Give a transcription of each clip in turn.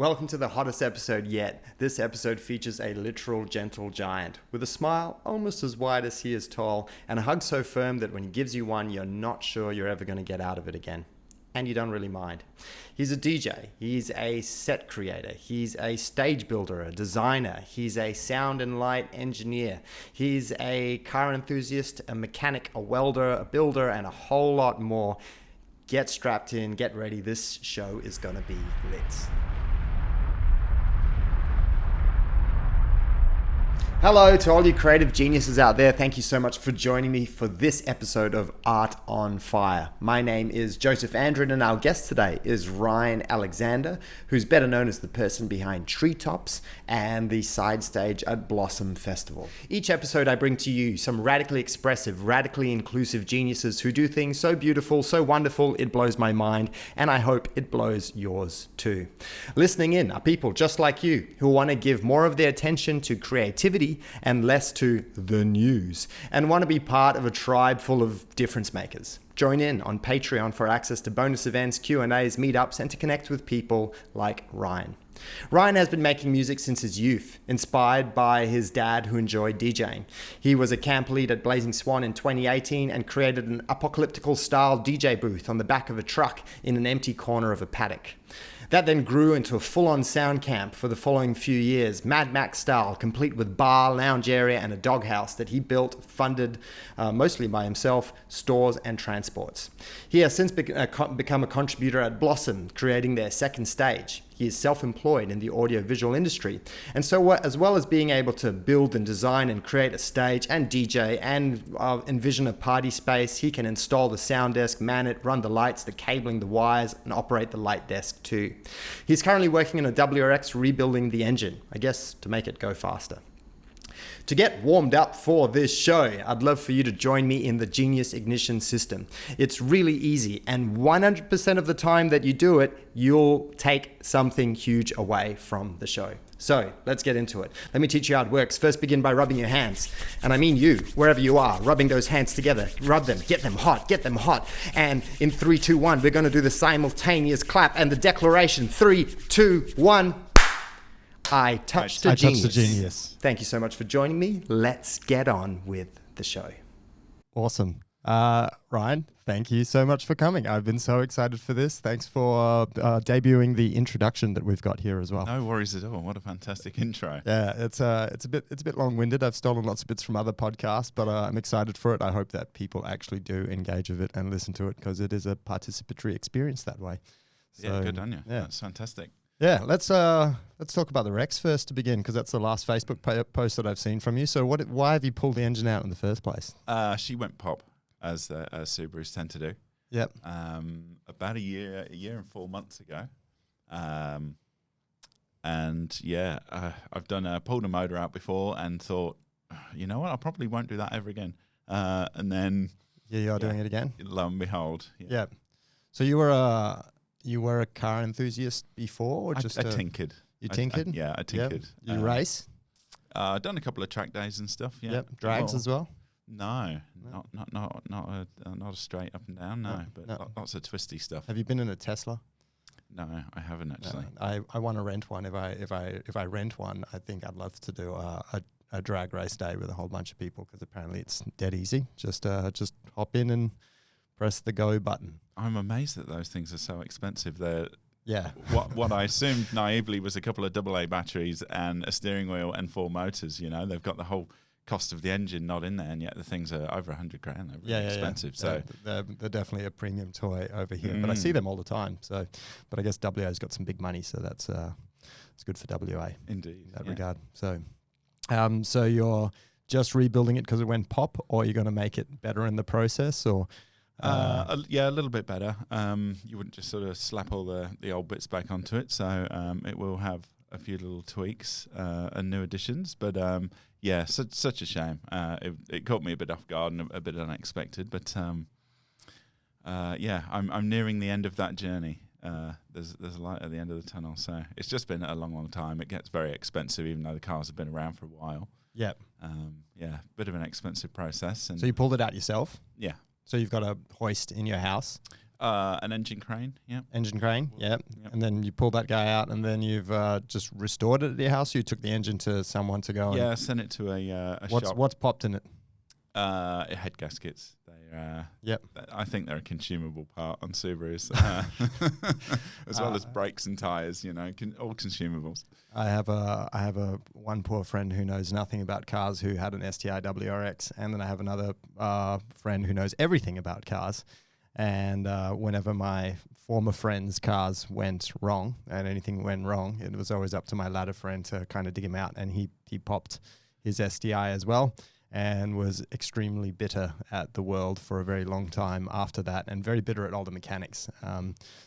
Welcome to the hottest episode yet. This episode features a literal gentle giant with a smile almost as wide as he is tall and a hug so firm that when he gives you one, you're not sure you're ever going to get out of it again. And you don't really mind. He's a DJ, he's a set creator, he's a stage builder, a designer, he's a sound and light engineer, he's a car enthusiast, a mechanic, a welder, a builder, and a whole lot more. Get strapped in, get ready, this show is going to be lit. Hello to all you creative geniuses out there. Thank you so much for joining me for this episode of Art on Fire. My name is Joseph Andrin and our guest today is Ryan Alexander, who's better known as the person behind Treetops and the side stage at Blossom Festival. Each episode I bring to you some radically expressive, radically inclusive geniuses who do things so beautiful, so wonderful, it blows my mind, and I hope it blows yours too. Listening in are people just like you who want to give more of their attention to creativity and less to the news, and want to be part of a tribe full of difference makers. Join in on Patreon for access to bonus events, Q&As, meetups, and to connect with people like Ryan. Ryan has been making music since his youth, inspired by his dad who enjoyed DJing. He was a camp lead at Blazing Swan in 2018 and created an apocalyptical style DJ booth on the back of a truck in an empty corner of a paddock. That then grew into a full-on sound camp for the following few years, Mad Max style, complete with bar, lounge area, and a doghouse that he built, funded, mostly by himself, stores and transports. He has since become a contributor at Blossom, creating their second stage. He is self-employed in the audio-visual industry. And so as well as being able to build and design and create a stage and DJ and envision a party space, he can install the sound desk, man it, run the lights, the cabling, the wires, and operate the light desk too. He's currently working on a WRX rebuilding the engine, I guess to make it go faster. To get warmed up for this show, I'd love for you to join me in the Genius Ignition system. It's really easy, and 100% of the time that you do it, you'll take something huge away from the show. So let's get into it. Let me teach you how it works. First, begin by rubbing your hands. And I mean you, wherever you are, rubbing those hands together. Rub them, get them hot, get them hot. And in 3, 2, 1, we're going to do the simultaneous clap and the declaration. 3, 2, 1. I touched a genius. Thank you so much for joining me. Let's get on with the show. Awesome. Ryan, thank you so much for coming. I've been so excited for this. Thanks for debuting the introduction that we've got here as well. No worries at all. What a fantastic intro. Yeah, it's a bit long-winded. I've stolen lots of bits from other podcasts, but I'm excited for it. I hope that people actually do engage with it and listen to it because it is a participatory experience that way. So, yeah, good on you. Yeah, that's fantastic. Yeah, let's talk about the Rex first to begin, because that's the last Facebook post that I've seen from you. So why have you pulled the engine out in the first place? She went pop, as Subarus tend to do. Yep. About a year and 4 months ago. And yeah, I've pulled a motor out before and thought, you know what, I probably won't do that ever again. And then you are doing it again. Lo and behold. Yeah. So you were a car enthusiast before, or just I tinkered. You tinkered? I tinkered. Yep. You race? Done a couple of track days and stuff. Yeah. Yep. Drags as well? No, not a straight up and down. No, but lots of twisty stuff. Have you been in a Tesla? No, I haven't actually. No, I want to rent one. If I rent one, I think I'd love to do a drag race day with a whole bunch of people, because apparently it's dead easy. Just hop in and press the go button. I'm amazed that those things are so expensive. They're what I assumed naively was a couple of AA batteries and a steering wheel and 4 motors. You know, they've got the whole cost of the engine not in there, and yet the things are over $100,000. They're really expensive. So they're definitely a premium toy over here. But I see them all the time. So, but I guess WA's got some big money, so that's it's good for WA. Indeed, in that regard. So, so you're just rebuilding it because it went pop, or you're going to make it better in the process, or? A little bit better. You wouldn't just sort of slap all the old bits back onto it, so it will have a few little tweaks and new additions. But such a shame. It caught me a bit off guard and a bit unexpected. But I'm nearing the end of that journey. There's a light at the end of the tunnel. So it's just been a long time. It gets very expensive, even though the cars have been around for a while. Yep. Bit of an expensive process. And so you pulled it out yourself? Yeah. So you've got a hoist in your house? An engine crane, yeah. Engine crane, yeah. Yep. And then you pulled that guy out, and then you've just restored it at your house. You took the engine to someone to go. Yeah, sent it to a shop. What's popped in it? Head gaskets. Yep. I think they're a consumable part on Subarus, as well as brakes and tires. All consumables. I have a one poor friend who knows nothing about cars who had an STI WRX, and then I have another friend who knows everything about cars. And whenever my former friend's cars went wrong and anything went wrong, it was always up to my latter friend to kind of dig him out. And he popped his STI as well, and was extremely bitter at the world for a very long time after that, and very bitter at all the mechanics.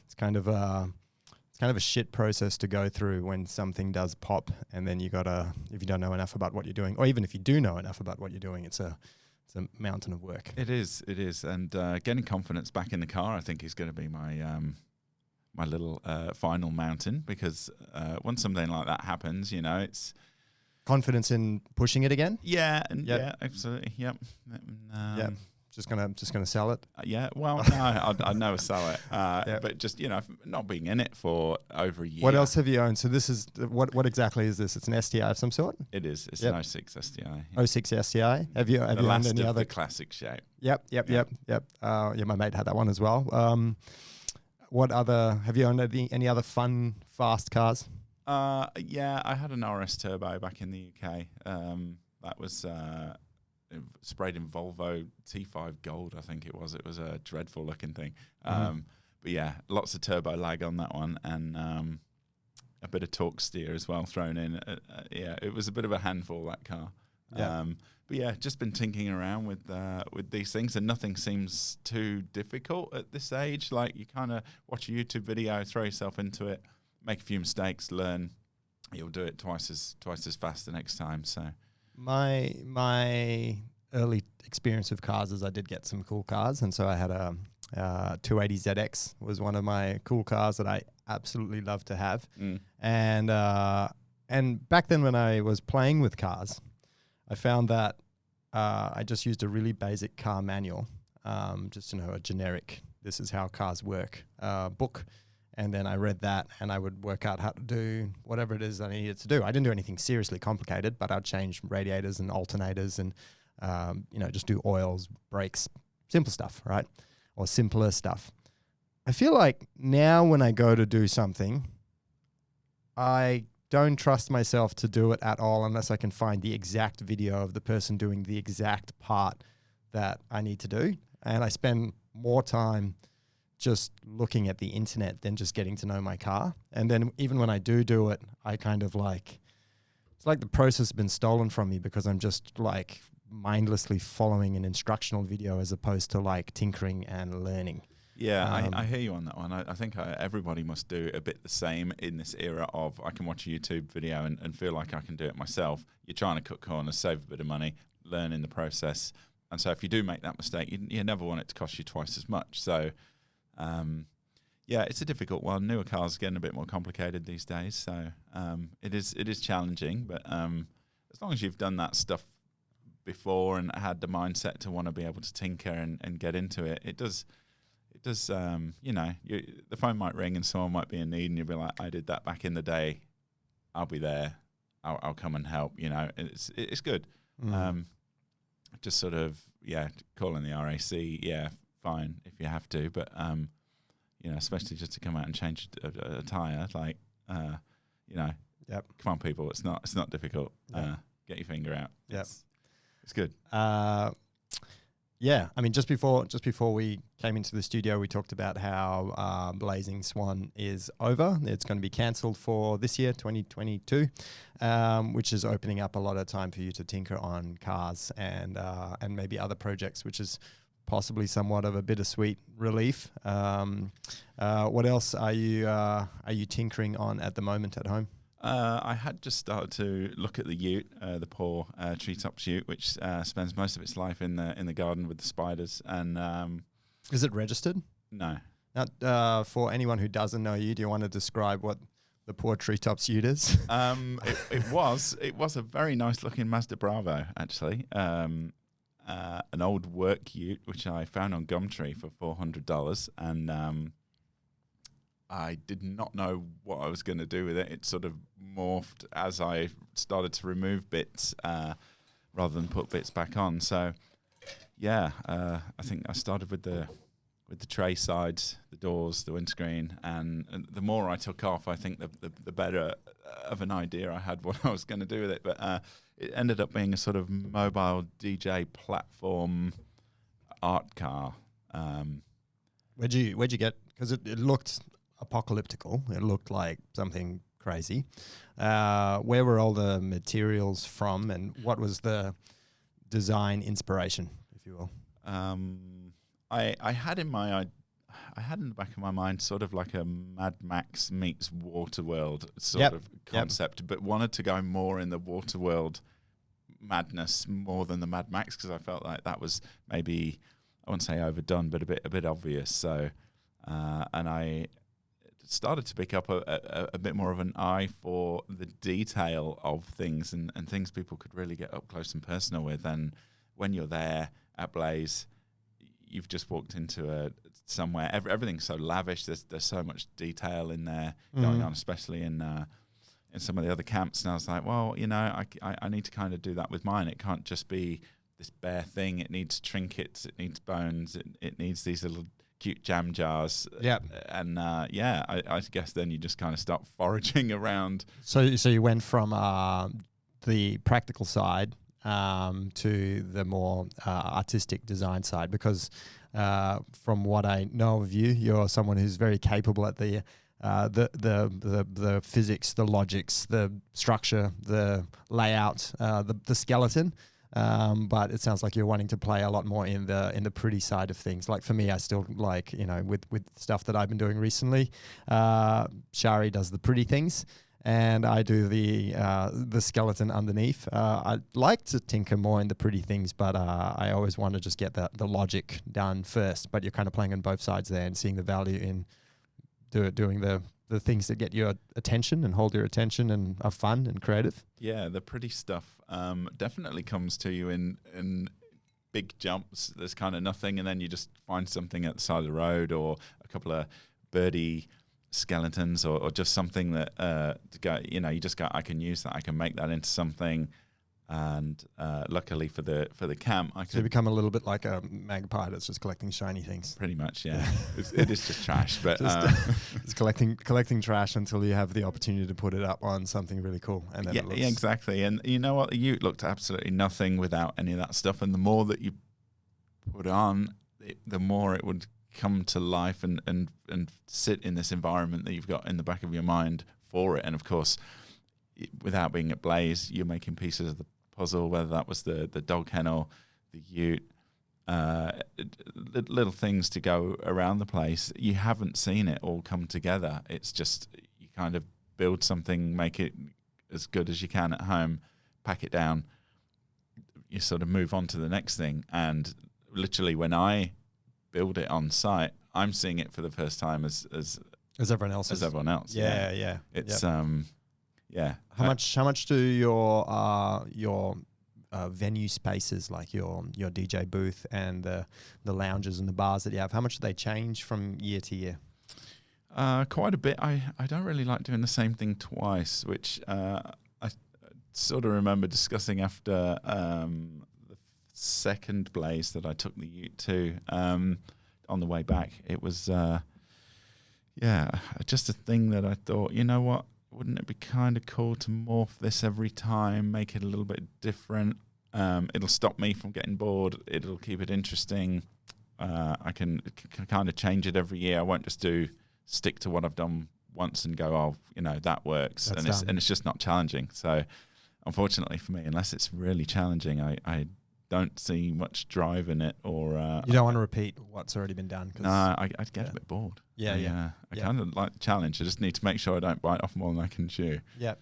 It's kind of a shit process to go through when something does pop, and then if you don't know enough about what you're doing, or even if you do know enough about what you're doing, it's a mountain of work. It is, and getting confidence back in the car, I think, is going to be my my little final mountain, because once something like that happens, it's confidence in pushing it again. Yeah, yeah, absolutely, yep. Just gonna sell it. Yeah, well, no, I'd never sell it. But just not being in it for over a year. What else have you owned? So this is what exactly is this? It's an STI of some sort. It is. It's an 06 STI. 06 STI. Have you owned any other? The classic shape. Yep. My mate had that one as well. What other? Have you owned any other fun fast cars? Yeah, I had an RS Turbo back in the UK. That was sprayed in Volvo T5 Gold, I think it was. It was a dreadful looking thing. But yeah, lots of turbo lag on that one, and a bit of torque steer as well thrown in. Yeah, it was a bit of a handful, that car. Yeah. But yeah, just been tinkering around with these things, and nothing seems too difficult at this age. Like, you kind of watch a YouTube video, throw yourself into it, make a few mistakes, learn. You'll do it twice as fast the next time. So my early experience of cars is I did get some cool cars, and so I had a 280 ZX was one of my cool cars that I absolutely loved to have. And back then when I was playing with cars, I found that I just used a really basic car manual, just a generic "this is how cars work" book. And then I read that, and I would work out how to do whatever it is I needed to do. I didn't do anything seriously complicated, but I'd change radiators and alternators and, just do oils, brakes, simple stuff, right? Or simpler stuff. I feel like now when I go to do something, I don't trust myself to do it at all unless I can find the exact video of the person doing the exact part that I need to do. And I spend more time just looking at the internet than just getting to know my car. And then even when I do it, I kind of it's like the process has been stolen from me, because I'm just mindlessly following an instructional video as opposed to tinkering and learning. Yeah, I hear you on that one. I think everybody must do a bit the same in this era of, I can watch a YouTube video and feel like I can do it myself. You're trying to cut corners, save a bit of money, learn in the process. And so if you do make that mistake, you never want it to cost you twice as much. So yeah, it's a difficult one. Newer cars are getting a bit more complicated these days, so it is challenging. But as long as you've done that stuff before and had the mindset to want to be able to tinker and get into it, it does. The phone might ring and someone might be in need, and you'll be like, "I did that back in the day. I'll be there. I'll come and help." It's good. Just sort of calling the RAC. Yeah, fine if you have to, but especially just to come out and change a tire, Yep. Come on, people, it's not difficult. Yep. Get your finger out. Yep. It's good. Yeah, I mean, just before we came into the studio, we talked about how Blazing Swan is over. It's going to be cancelled for this year, 2022, which is opening up a lot of time for you to tinker on cars and maybe other projects, which is possibly somewhat of a bittersweet relief. What else are you tinkering on at the moment at home? I had just started to look at the ute, the poor Treetops ute, which spends most of its life in the garden with the spiders. And is it registered? No. Now, for anyone who doesn't know you, do you want to describe what the poor Treetops ute is? It was a very nice looking Mazda Bravo, actually. an old work ute, which I found on Gumtree for $400, and I did not know what I was going to do with it. It sort of morphed as I started to remove bits rather than put bits back on. So, yeah, I think I started with the tray sides, the doors, the windscreen, and the more I took off, I think the better of an idea I had what I was going to do with it. But it ended up being a sort of mobile DJ platform art car. Where'd you get? Because it looked apocalyptical. It looked like something crazy. Where were all the materials from, and what was the design inspiration, if you will? I had in the back of my mind sort of like a Mad Max meets Waterworld sort of concept, but wanted to go more in the Waterworld madness more than the Mad Max, because I felt like that was maybe, I wouldn't say overdone, but a bit obvious. So, and I started to pick up a bit more of an eye for the detail of things and things people could really get up close and personal with. And when you're there at Blaze, you've just walked into somewhere. Everything's so lavish. There's so much detail in there going on, especially in some of the other camps. And I was like, well, I need to kind of do that with mine. It can't just be this bare thing. It needs trinkets. It needs bones. It needs these little cute jam jars. Yeah. And I guess then you just kind of start foraging around. So you went from the practical side to the more artistic design side, because from what I know of you, you're someone who's very capable at the physics, the logics, the structure, the layout, the skeleton. But it sounds like you're wanting to play a lot more in the pretty side of things. Like for me, I still like, with stuff that I've been doing recently, Shari does the pretty things, and I do the skeleton underneath. I like to tinker more in the pretty things, but I always want to just get the logic done first. But you're kind of playing on both sides there and seeing the value in doing the things that get your attention and hold your attention and are fun and creative. Yeah, the pretty stuff definitely comes to you in big jumps. There's kind of nothing, and then you just find something at the side of the road, or a couple of birdie skeletons, or just something that to go, you just go, I can use that, I can make that into something. And luckily for the camp, So you become a little bit like a magpie that's just collecting shiny things. Pretty much, yeah. It is just trash, but it's collecting trash until you have the opportunity to put it up on something really cool. And then yeah, exactly. And you know what? The ute looked absolutely nothing without any of that stuff. And the more that you put on, the more it would come to life and sit in this environment that you've got in the back of your mind for it. And of course, without being at Blaze, you're making pieces of the puzzle, whether that was the dog kennel, the ute, little things to go around the place. You haven't seen it all come together. It's just, you kind of build something, make it as good as you can at home, pack it down, you sort of move on to the next thing. And literally when I build it on site, I'm seeing it for the first time as everyone else. As everyone else. Yeah. It's yeah. How much do your venue spaces, like your DJ booth and the lounges and the bars that you have, how much do they change from year to year? Quite a bit. I don't really like doing the same thing twice, which I sort of remember discussing after the second Blaze that I took the ute to on the way back. It was just a thing that I thought, you know what? Wouldn't it be kind of cool to morph this every time, make it a little bit different? It'll stop me from getting bored. It'll keep it interesting. I can kind of change it every year. I won't just stick to what I've done once and go, that works. And it's just not challenging. So unfortunately for me, unless it's really challenging, I don't see much drive in it. Or you don't want to repeat what's already been done. No, I'd get a bit bored. I kind of like the challenge. I just need to make sure I don't bite off more than I can chew. Yeah.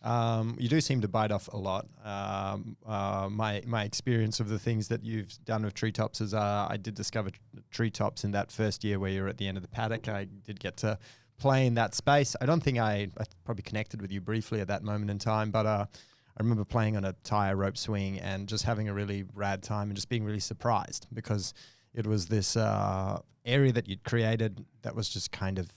You do seem to bite off a lot. My experience of the things that you've done with Treetops is I did discover Treetops in that first year where you're at the end of the paddock. I did get to play in that space. I don't think I probably connected with you briefly at that moment in time, but I remember playing on a tire rope swing and just having a really rad time and just being really surprised because it was this area that you'd created that was just kind of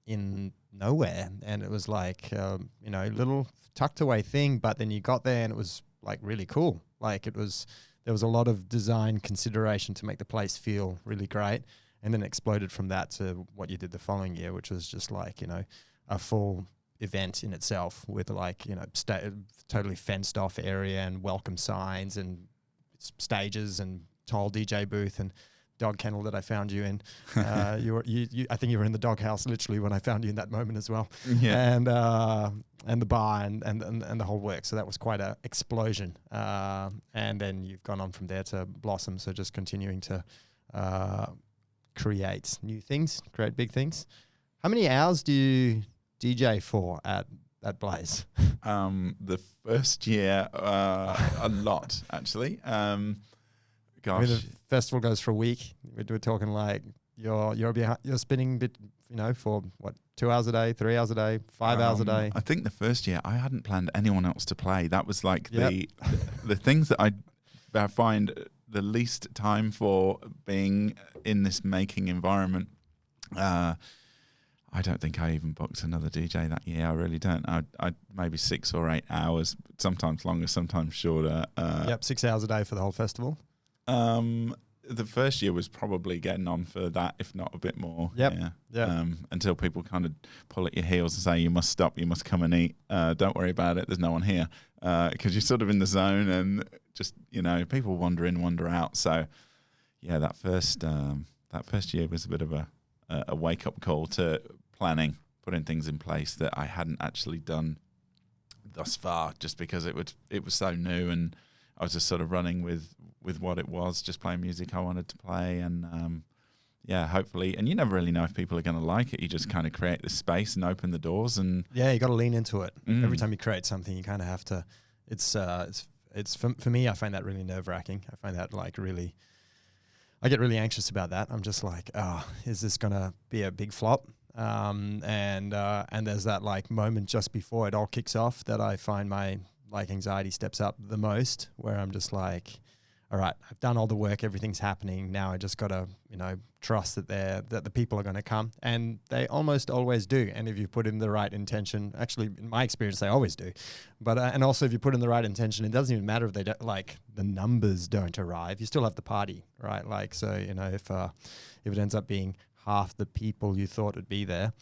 in nowhere, and it was like little tucked away thing, but then you got there and it was like really cool. Like there was a lot of design consideration to make the place feel really great, and then exploded from that to what you did the following year, which was just like a full event in itself with like totally fenced off area and welcome signs and stages and tall DJ booth and dog kennel that I found you in. I think you were in the doghouse literally when I found you in that moment as well. Yeah. And the bar and the whole work. So that was quite a explosion. And then you've gone on from there to blossom. So just continuing to create new things, create big things. How many hours do you DJ for at Blaze? The first year, a lot actually. Gosh, I mean, the festival goes for a week. We're talking like you're spinning bit, for what, 2 hours a day, 3 hours a day, 5 hours a day. I think the first year I hadn't planned anyone else to play. That was like the things that I find the least time for being in this making environment. I don't think I even booked another DJ that year. I really don't. I maybe 6 or 8 hours, sometimes longer, sometimes shorter. 6 hours a day for the whole festival. The first year was probably getting on for that, if not a bit more. Yep. Until people kind of pull at your heels and say, you must stop, you must come and eat. Don't worry about it. There's no one here. Because you're sort of in the zone and just, people wander in, wander out. So yeah, that first year was a bit of a wake up call to planning, putting things in place that I hadn't actually done thus far, just because it was so new, and I was just sort of running with what it was, just playing music I wanted to play, and hopefully. And you never really know if people are going to like it. You just kind of create this space and open the doors, and you got to lean into it. Every time you create something, you kind of have to. It's for me. I find that really nerve wracking. I find that like really. I get really anxious about that. I'm just like, is this going to be a big flop? And there's that like moment just before it all kicks off that I find my like anxiety steps up the most, where I'm just like, all right, I've done all the work, everything's happening. Now I just got to, trust that the people are going to come, and they almost always do. And if you put in the right intention, actually, in my experience, they always do. But and also if you put in the right intention, it doesn't even matter if they don't, like the numbers don't arrive. You still have the party, right? Like, so if it ends up being half the people you thought would be there,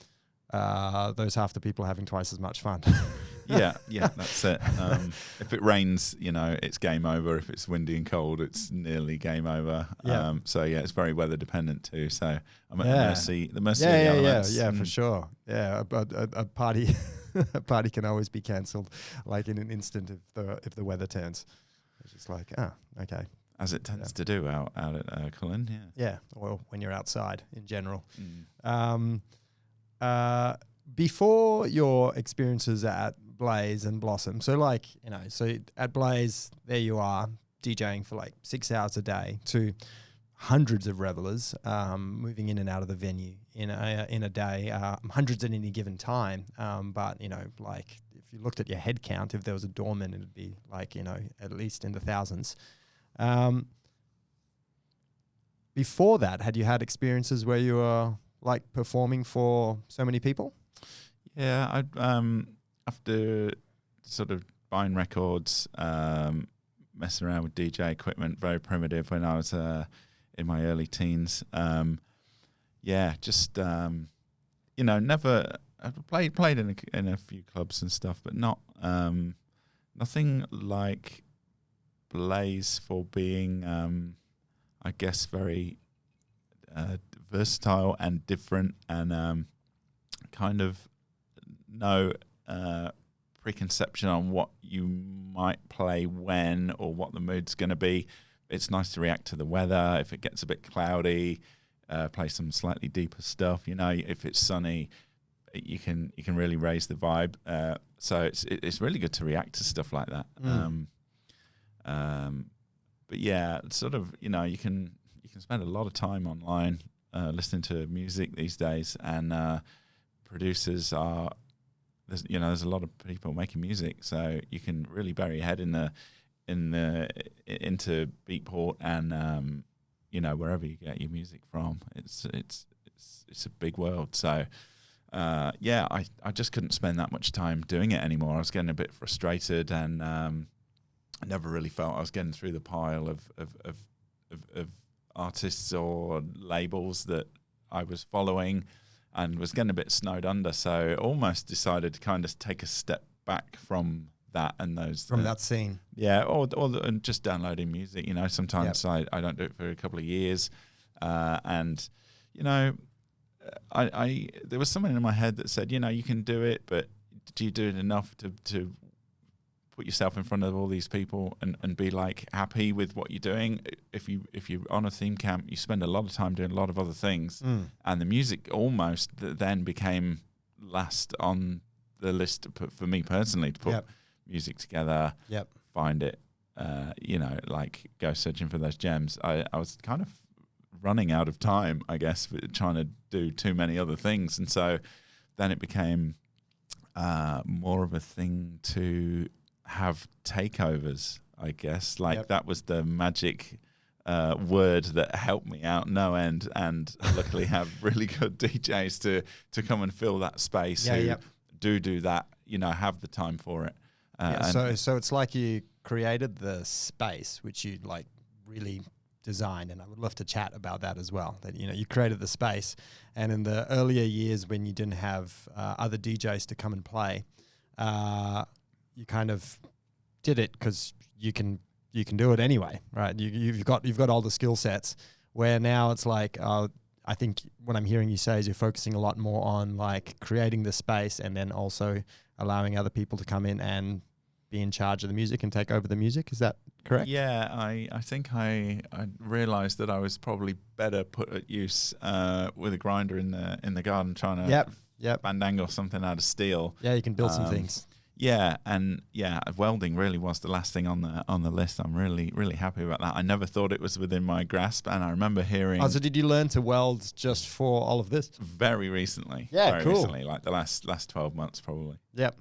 those half the people are having twice as much fun. yeah, that's it. If it rains, it's game over. If it's windy and cold, it's nearly game over. Yeah. It's very weather dependent too. So I'm at the mercy of the elements. Yeah, for sure. Yeah, a party, a party can always be cancelled, like in an instant if the weather turns. It's just like, okay. As it tends to do out at Cullen, yeah. Yeah, well, when you're outside in general. Before your experiences at Blaze and Blossom, so so at Blaze, there you are DJing for like 6 hours a day to hundreds of revelers moving in and out of the venue in a day, hundreds at any given time. But like if you looked at your head count, if there was a doorman, it'd be like at least in the thousands. Before that, had you had experiences where you were like performing for so many people? Yeah, I'd after sort of buying records, messing around with DJ equipment, very primitive when I was in my early teens. Never I've played in a few clubs and stuff, but not nothing like Blaze for being, I guess, very versatile and different, and kind of no preconception on what you might play when or what the mood's going to be. It's nice to react to the weather. If it gets a bit cloudy, play some slightly deeper stuff. If it's sunny, you can really raise the vibe. So it's really good to react to stuff like that. But yeah, sort of, you can spend a lot of time online listening to music these days, and producers there's a lot of people making music, so you can really bury your head into Beatport and wherever you get your music from. It's a big world. So I just couldn't spend that much time doing it anymore. I was getting a bit frustrated, and I never really felt I was getting through the pile of artists or labels that I was following, and was getting a bit snowed under. So almost decided to kind of take a step back from that and those from that scene. Yeah, or just downloading music. Sometimes I don't do it for a couple of years, and I there was something in my head that said, you can do it, but do you do it enough to put yourself in front of all these people and be like happy with what you're doing? If you're on a theme camp, you spend a lot of time doing a lot of other things, and the music almost then became last on the list to put, for me personally, to put music together, find it, like go searching for those gems. I was kind of running out of time, I guess, for trying to do too many other things, and so then it became more of a thing to have takeovers, I guess. That was the magic word that helped me out no end, and luckily have really good DJs to come and fill that space who do that, have the time for it. So it's like you created the space, which you like really designed, and I would love to chat about that as well. That you created the space, and in the earlier years when you didn't have other DJs to come and play, you kind of did it because you can do it anyway, right? You've got all the skill sets. Where now it's like I think what I'm hearing you say is you're focusing a lot more on like creating the space, and then also allowing other people to come in and be in charge of the music and take over the music. Is that correct? Yeah, I think I realised that I was probably better put at use with a grinder in the garden, trying to bandangle something out of steel. Yeah, you can build some things. Yeah, and welding really was the last thing on the list. I'm really, really happy about that. I never thought it was within my grasp, and I remember hearing... Oh, so did you learn to weld just for all of this? Very recently. Yeah, very cool. Recently, like the last 12 months probably. Yep.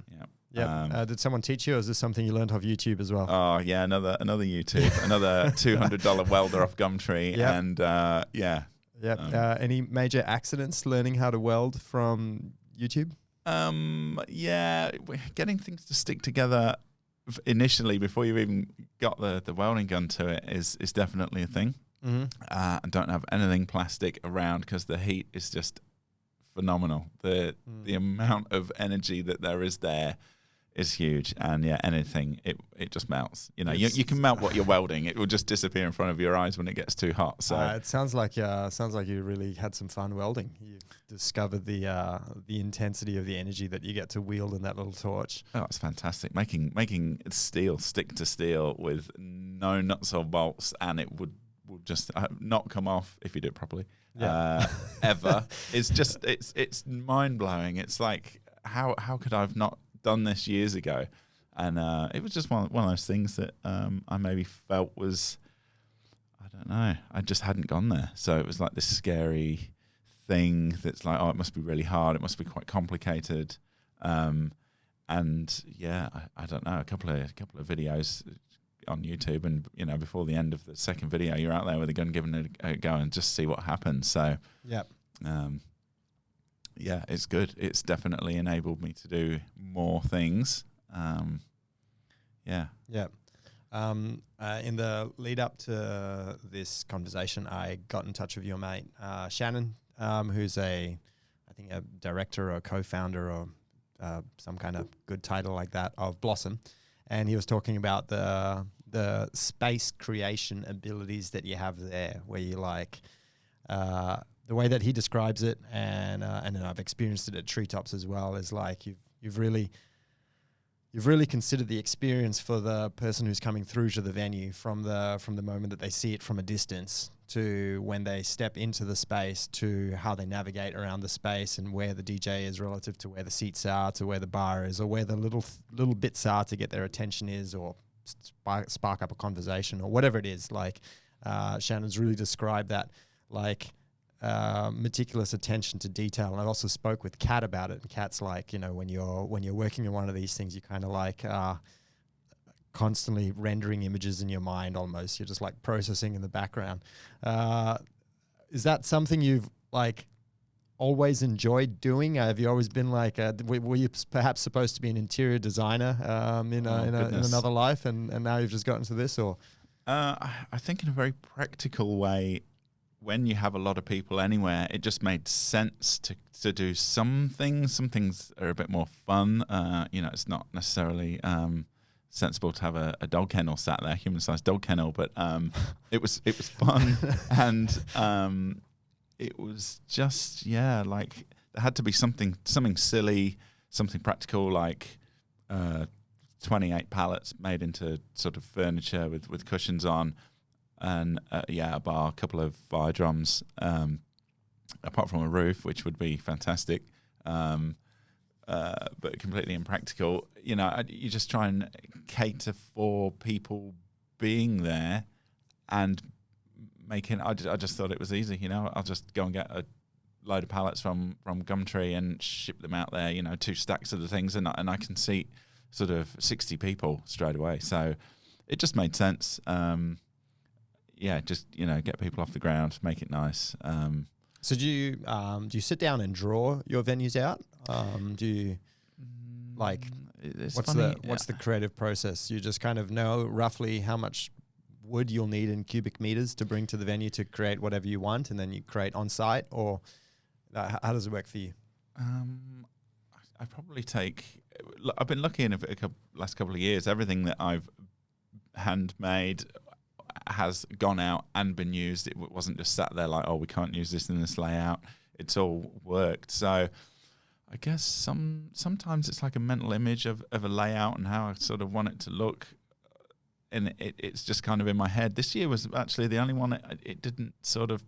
Did someone teach you, or is this something you learned off YouTube as well? Oh, yeah, another YouTube, another $200 welder off Gumtree, and any major accidents learning how to weld from YouTube? Getting things to stick together initially before you've even got the welding gun to it is definitely a thing. And don't have anything plastic around because the heat is just phenomenal. The amount of energy that there is there is huge, and anything it just melts. You can melt what you're welding; it will just disappear in front of your eyes when it gets too hot. So it sounds like you really had some fun welding. You discovered the intensity of the energy that you get to wield in that little torch. Oh, it's fantastic! Making steel stick to steel with no nuts or bolts, and it would just not come off if you do it properly. Ever. It's just it's mind blowing. It's like how could I have not done this years ago? And it was just one of those things that I maybe felt was, I don't know, I just hadn't gone there. So it was like this scary thing that's like, oh, it must be really hard, it must be quite complicated. And I don't know, a couple of videos on YouTube, and before the end of the second video you're out there with a gun giving it a go and just see what happens. So it's good. It's definitely enabled me to do more things. In the lead up to this conversation, I got in touch with your mate Shannon, who's I think a director or co-founder or some kind of good title like that of Blossom, and he was talking about the space creation abilities that you have there, where you like the way that he describes it, and then I've experienced it at Treetops as well, is like you've really considered the experience for the person who's coming through to the venue from the moment that they see it from a distance to when they step into the space, to how they navigate around the space and where the DJ is relative to where the seats are, to where the bar is, or where the little bits are to get their attention is, or spark up a conversation or whatever it is. Like Shannon's really described that, like meticulous attention to detail. And I also spoke with Kat about it, and Kat's like, when you're working on one of these things, you kind of like constantly rendering images in your mind. Almost, you're just like processing in the background. Is that something you've like always enjoyed doing? Have you always been like, were you perhaps supposed to be an interior designer in another life, and now you've just gotten to this? Or I think in a very practical way, when you have a lot of people anywhere, it just made sense to do some things. Some things are a bit more fun. It's not necessarily sensible to have a dog kennel sat there, human-sized dog kennel, but it was fun, and it was just like there had to be something silly, something practical, like 28 pallets made into sort of furniture with cushions on, and a bar, a couple of fire drums, apart from a roof, which would be fantastic, but completely impractical. You just try and cater for people being there and making. I just thought it was easy. I'll just go and get a load of pallets from Gumtree and ship them out there. 2 stacks of the things, and I can seat sort of 60 people straight away. So it just made sense. Just get people off the ground, make it nice. So do you sit down and draw your venues out? Do you like what's the creative process? You just kind of know roughly how much wood you'll need in cubic meters to bring to the venue to create whatever you want, and then you create on site, or how does it work for you? I probably I've been lucky in last couple of years. Everything that I've handmade has gone out and been used. It wasn't just sat there like, we can't use this in this layout. It's all worked. So I guess sometimes it's like a mental image of a layout and how I sort of want it to look, and it's just kind of in my head. This year was actually the only one it didn't sort of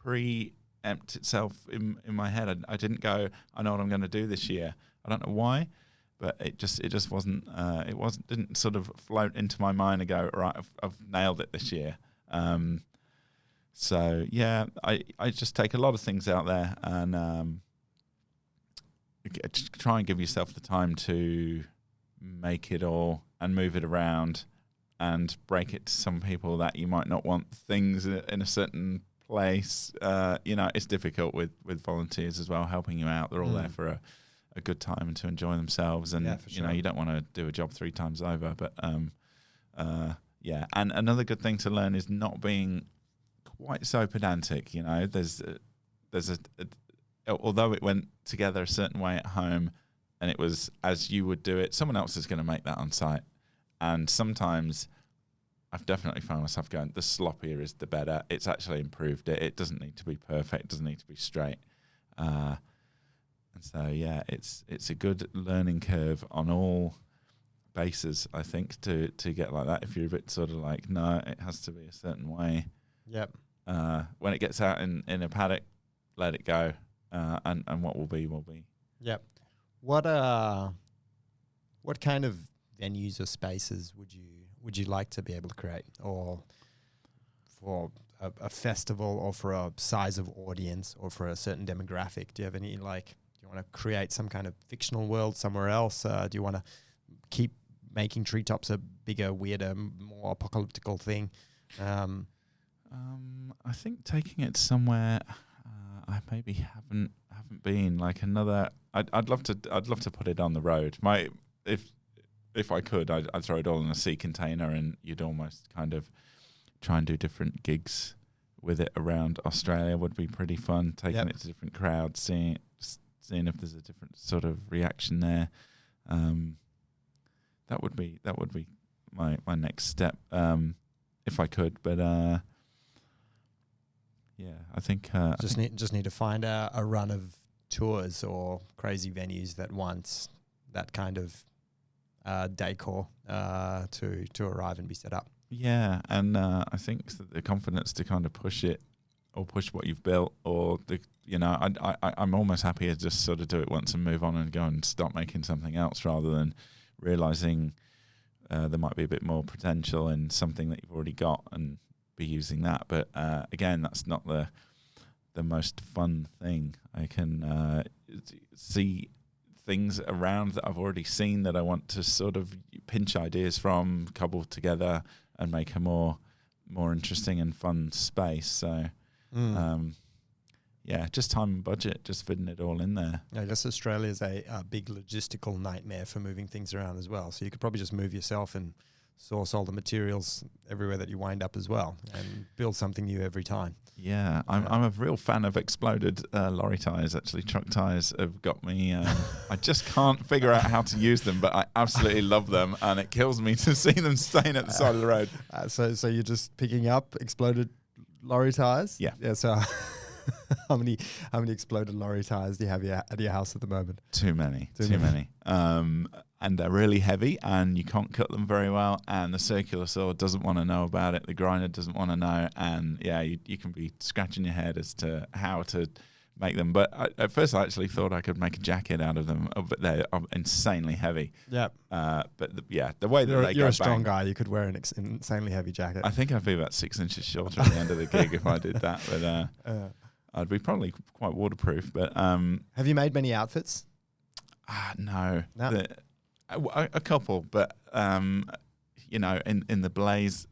preempt itself in my head. I didn't go, I know what I'm going to do this year. I don't know why, but it just wasn't. Didn't sort of float into my mind and go, right, I've nailed it this year. So yeah, I just take a lot of things out there and try and give yourself the time to make it all and move it around and break it to some people that you might not want things in a certain place. It's difficult with volunteers as well, helping you out. They're all there for a good time and to enjoy themselves. And, you don't want to do a job 3 times over. But, and another good thing to learn is not being quite so pedantic. There's although it went together a certain way at home and it was as you would do it, someone else is going to make that on site. And sometimes I've definitely found myself going, the sloppier is the better. It's actually improved it. It doesn't need to be perfect. It doesn't need to be straight. And so, yeah, it's a good learning curve on all bases, I think, to get like that. If you're a bit sort of like, no, it has to be a certain way. Yep. When it gets out in a paddock, let it go. And what will be, will be. Yep. What kind of venues or spaces would you like to be able to create, or for a festival, or for a size of audience, or for a certain demographic? Do you have any, like, do you want to create some kind of fictional world somewhere else? Do you want to keep making Treetops a bigger, weirder, more apocalyptical thing? I think taking it somewhere I maybe haven't been, like another. I'd love to put it on the road. If I could, I'd throw it all in a sea container, and you'd almost kind of try and do different gigs with it around Australia. Would be pretty fun. Taking it to different crowds, seeing if there's a different sort of reaction there. That would be my next step, if I could. But I think just need to find a run of tours or crazy venues that want that kind of decor to arrive and be set up. Yeah, and I think the confidence to kind of push it, or push what you've built, or I'm almost happy to just sort of do it once and move on and go and start making something else, rather than realizing there might be a bit more potential in something that you've already got and be using that. But again, that's not the the most fun thing. I can see things around that I've already seen that I want to sort of pinch ideas from, cobble together, and make a more interesting and fun space. So, just time and budget, just fitting it all in there. I guess Australia's a big logistical nightmare for moving things around as well. So you could probably just move yourself and source all the materials everywhere that you wind up as well, and build something new every time. Yeah, I'm a real fan of exploded lorry tires. Actually, truck tires have got me. I just can't figure out how to use them, but I absolutely love them, and it kills me to see them staying at the side of the road. So you're just picking up exploded lorry tires? Yeah. Yeah. So how many exploded lorry tires do you have at your house at the moment? Too many. And they're really heavy, and you can't cut them very well, and the circular saw doesn't want to know about it, the grinder doesn't want to know, and you can be scratching your head as to how to make them. But at first I actually thought I could make a jacket out of them, but they're insanely heavy. Yeah. The way that you're a strong guy, you could wear an insanely heavy jacket. I think I'd be about 6 inches shorter at the end of the gig if I did that, but I'd be probably quite waterproof. But have you made many outfits? No. A couple, but in the Blaze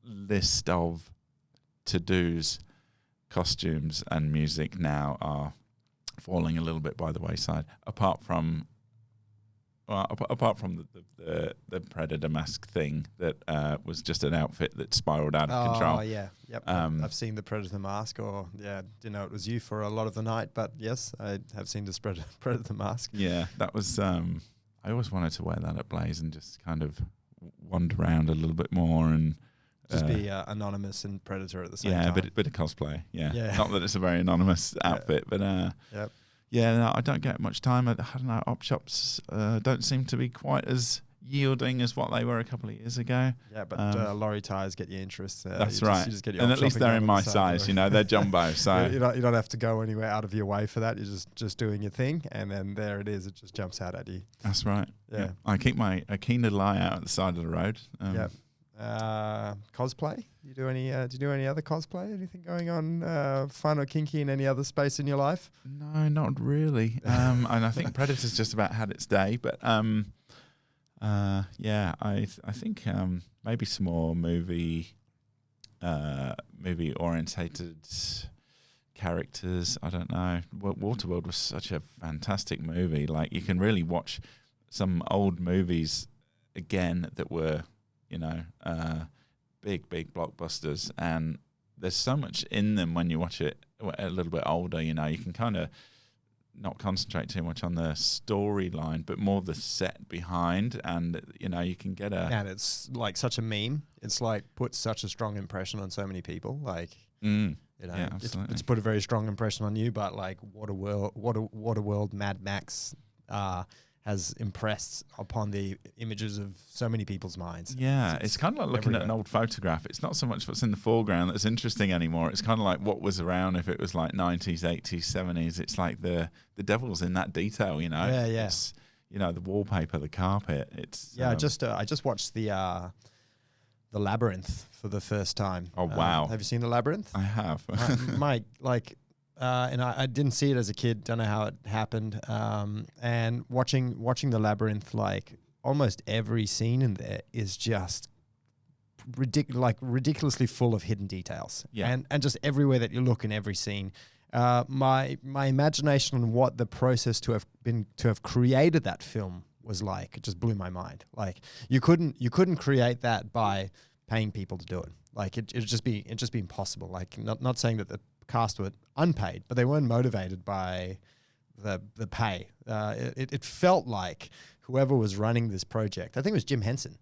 list of to-dos, costumes and music now are falling a little bit by the wayside. Apart from the Predator mask thing that was just an outfit that spiraled out of control. Oh yeah, yep. I've seen the Predator mask, didn't know it was you for a lot of the night, but yes, I have seen the Predator mask. Yeah, that was. I always wanted to wear that at Blaze and just kind of wander around a little bit more and just be anonymous and Predator at the same time. Yeah, a bit of cosplay. Yeah. Not that it's a very anonymous outfit, but no, I don't get much time. I don't know. Op shops don't seem to be quite as yielding as what they were a couple of years ago. Yeah, but lorry tires get your interest. That's right. And at least they're in my size. They're jumbo. So you don't have to go anywhere out of your way for that. You're just doing your thing, and then there it is. It just jumps out at you. That's right. Yeah. I keep a keen little eye out at the side of the road. Cosplay? Do you do any other cosplay? Anything going on fun or kinky in any other space in your life? No, not really. And I think Predator's just about had its day, but I think maybe some more movie orientated characters. I don't know. Waterworld was such a fantastic movie. Like, you can really watch some old movies again that were, big blockbusters, and there's so much in them when you watch it a little bit older. You can kind of not concentrate too much on the storyline, but more the set behind, and you can get and it's like such a meme. It's like put such a strong impression on so many people. Like it's put a very strong impression on you. But like, what a world Mad Max has impressed upon the images of so many people's minds. Yeah, it's kind of like looking at an old photograph. It's not so much what's in the foreground that's interesting anymore. It's kind of like what was around if it was like 90s, 80s, 70s. It's like the devil's in that detail, Yeah. It's, the wallpaper, the carpet. It's I just watched the Labyrynth for the first time. Oh wow! Have you seen the Labyrynth? I have. And I didn't see it as a kid. Don't know how it happened. And watching the Labyrinth, like almost every scene in there is just ridiculously full of hidden details. Yeah. And just everywhere that you look in every scene. My imagination on what the process to have created that film was like, it just blew my mind. Like, you couldn't create that by paying people to do it. Like, it'd just be impossible. Like, not saying that the cast were unpaid, but they weren't motivated by the pay. It felt like whoever was running this project, I think it was Jim Henson,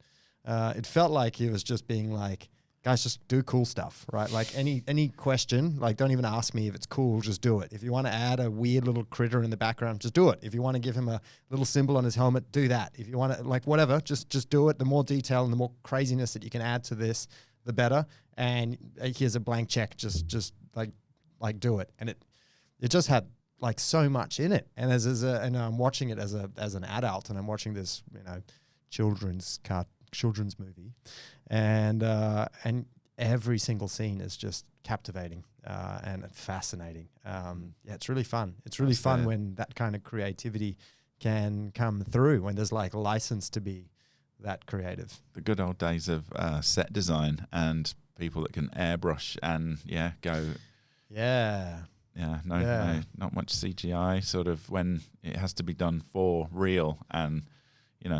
it felt like he was just being like, guys, just do cool stuff, right? Like, any question, like, don't even ask me if it's cool, just do it. If you want to add a weird little critter in the background, just do it. If you want to give him a little symbol on his helmet, do that. If you want to, like, whatever, just do it. The more detail and the more craziness that you can add to this, the better. And here's a blank check, just like do it. And it just had like so much in it. And and I'm watching it as an adult, and I'm watching this children's movie, and every single scene is just captivating and fascinating. It's really fun. It's really fun when that kind of creativity can come through, when there's like license to be that creative. The good old days of set design and people that can airbrush and go. Not much CGI, sort of, when it has to be done for real, and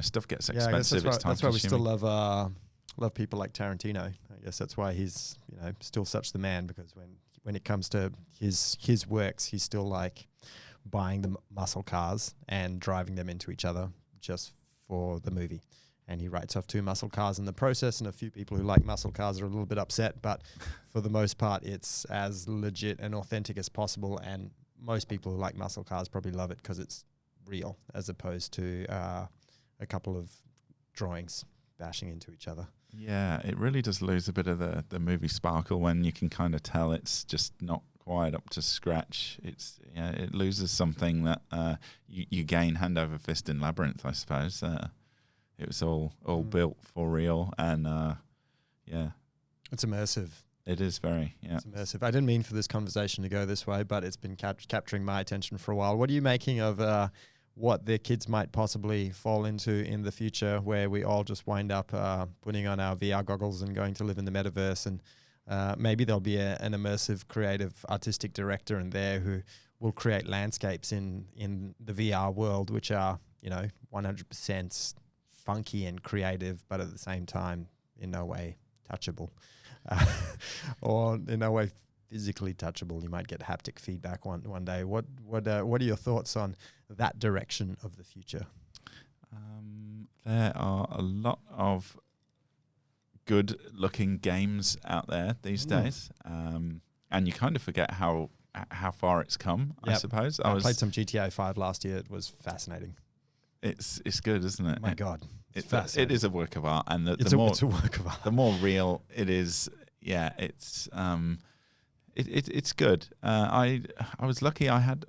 stuff gets expensive. That's why we still love people like Tarantino. I guess that's why he's still such the man, because when it comes to his works, he's still like buying the muscle cars and driving them into each other just for the movie. And he writes off 2 muscle cars in the process, and a few people who like muscle cars are a little bit upset, but for the most part, it's as legit and authentic as possible. And most people who like muscle cars probably love it because it's real, as opposed to a couple of drawings bashing into each other. Yeah, it really does lose a bit of the movie sparkle when you can kind of tell it's just not quite up to scratch. It loses something that you gain hand over fist in Labyrynth, I suppose. It was all built for real, and it's immersive. It is very, It's immersive. I didn't mean for this conversation to go this way, but it's been capturing my attention for a while. What are you making of what their kids might possibly fall into in the future, where we all just wind up putting on our VR goggles and going to live in the metaverse, and maybe there'll be an immersive, creative, artistic director in there who will create landscapes in the VR world, which are 100% funky and creative, but at the same time in no way touchable, or in no way physically touchable. You might get haptic feedback one day. What are your thoughts on that direction of the future? There are a lot of good looking games out there these days, and you kind of forget how far it's come. I suppose I played some GTA 5 last year. It was fascinating. It's good, isn't it? Oh my God, it is a work of art, and it's a work of art. The more real it is, it's good. I was lucky. I had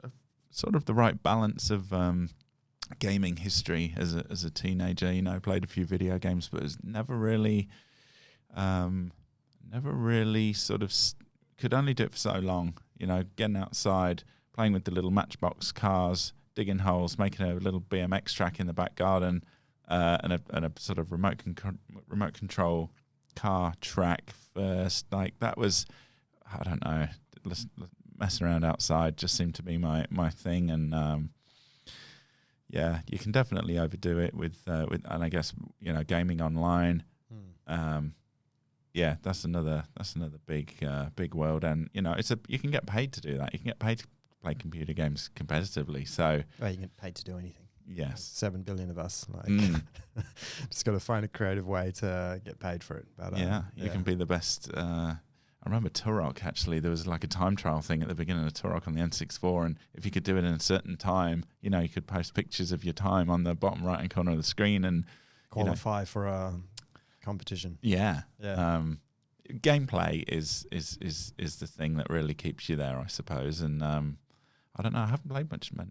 sort of the right balance of gaming history as a teenager. Played a few video games, but was never really sort of could only do it for so long. Getting outside, playing with the little Matchbox cars, digging holes, making a little BMX track in the back garden, and a sort of remote control car track first. Like, that was, I don't know, messing around outside just seemed to be my thing. And you can definitely overdo it with and I guess gaming online. That's another big world, and you can get paid to do that. You can get paid to play computer games competitively. So you can get paid to do anything. Yes, 7 billion of us. Just got to find a creative way to get paid for it. But you can be the best. I remember Turok, actually. There was like a time trial thing at the beginning of Turok on the N64, and if you could do it in a certain time, you could post pictures of your time on the bottom right hand corner of the screen and qualify for a competition. Gameplay is the thing that really keeps you there, I suppose. And I don't know, I haven't played many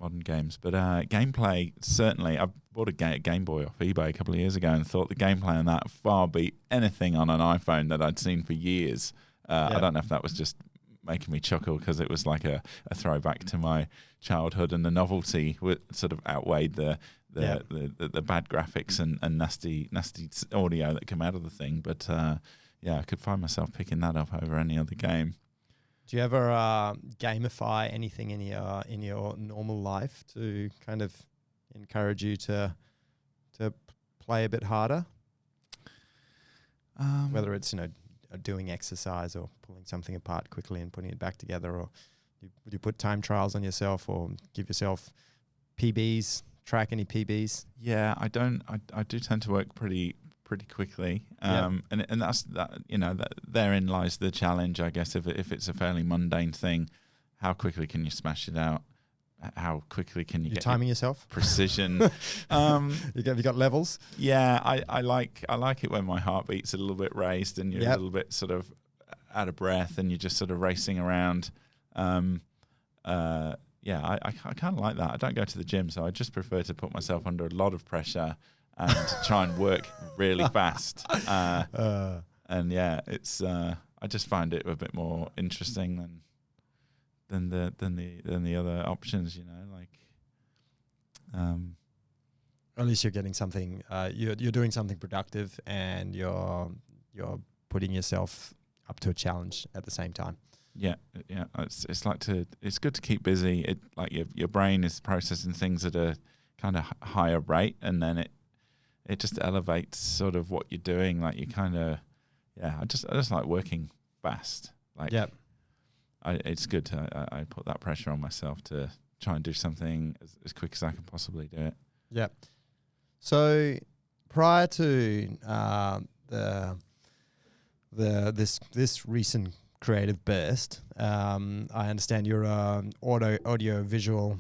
modern games, but gameplay, certainly. I bought a Game Boy off eBay a couple of years ago and thought the gameplay on that far beat anything on an iPhone that I'd seen for years. I don't know if that was just making me chuckle because it was like a throwback to my childhood, and the novelty sort of outweighed the bad graphics and nasty audio that come out of the thing. But I could find myself picking that up over any other game. Do you ever gamify anything in your normal life to kind of encourage you to play a bit harder? Whether it's doing exercise or pulling something apart quickly and putting it back together, or would you put time trials on yourself or give yourself PBs? Track any PBs? Yeah, I don't. I do tend to work pretty quickly, and that's that. That therein lies the challenge, I guess. If it's a fairly mundane thing, how quickly can you smash it out? How quickly can you get timing yourself? Precision. Have you got levels? Yeah, I like it when my heartbeat's a little bit raised and you're a little bit sort of out of breath and you're just sort of racing around. I kind of like that. I don't go to the gym, so I just prefer to put myself under a lot of pressure and try and work really fast. And yeah, it's I just find it a bit more interesting than the other options, you know, like. At least you're getting something. You're doing something productive, and you're putting yourself up to a challenge at the same time. Yeah. It's good to keep busy. It like your brain is processing things at a kind of higher rate, and then it just elevates sort of what you're doing. Like you kind of, I just like working fast. Like, it's good. I put that pressure on myself to try and do something as quick as I can possibly do it. Yeah. So prior to this recent creative burst, I understand you're an audio visual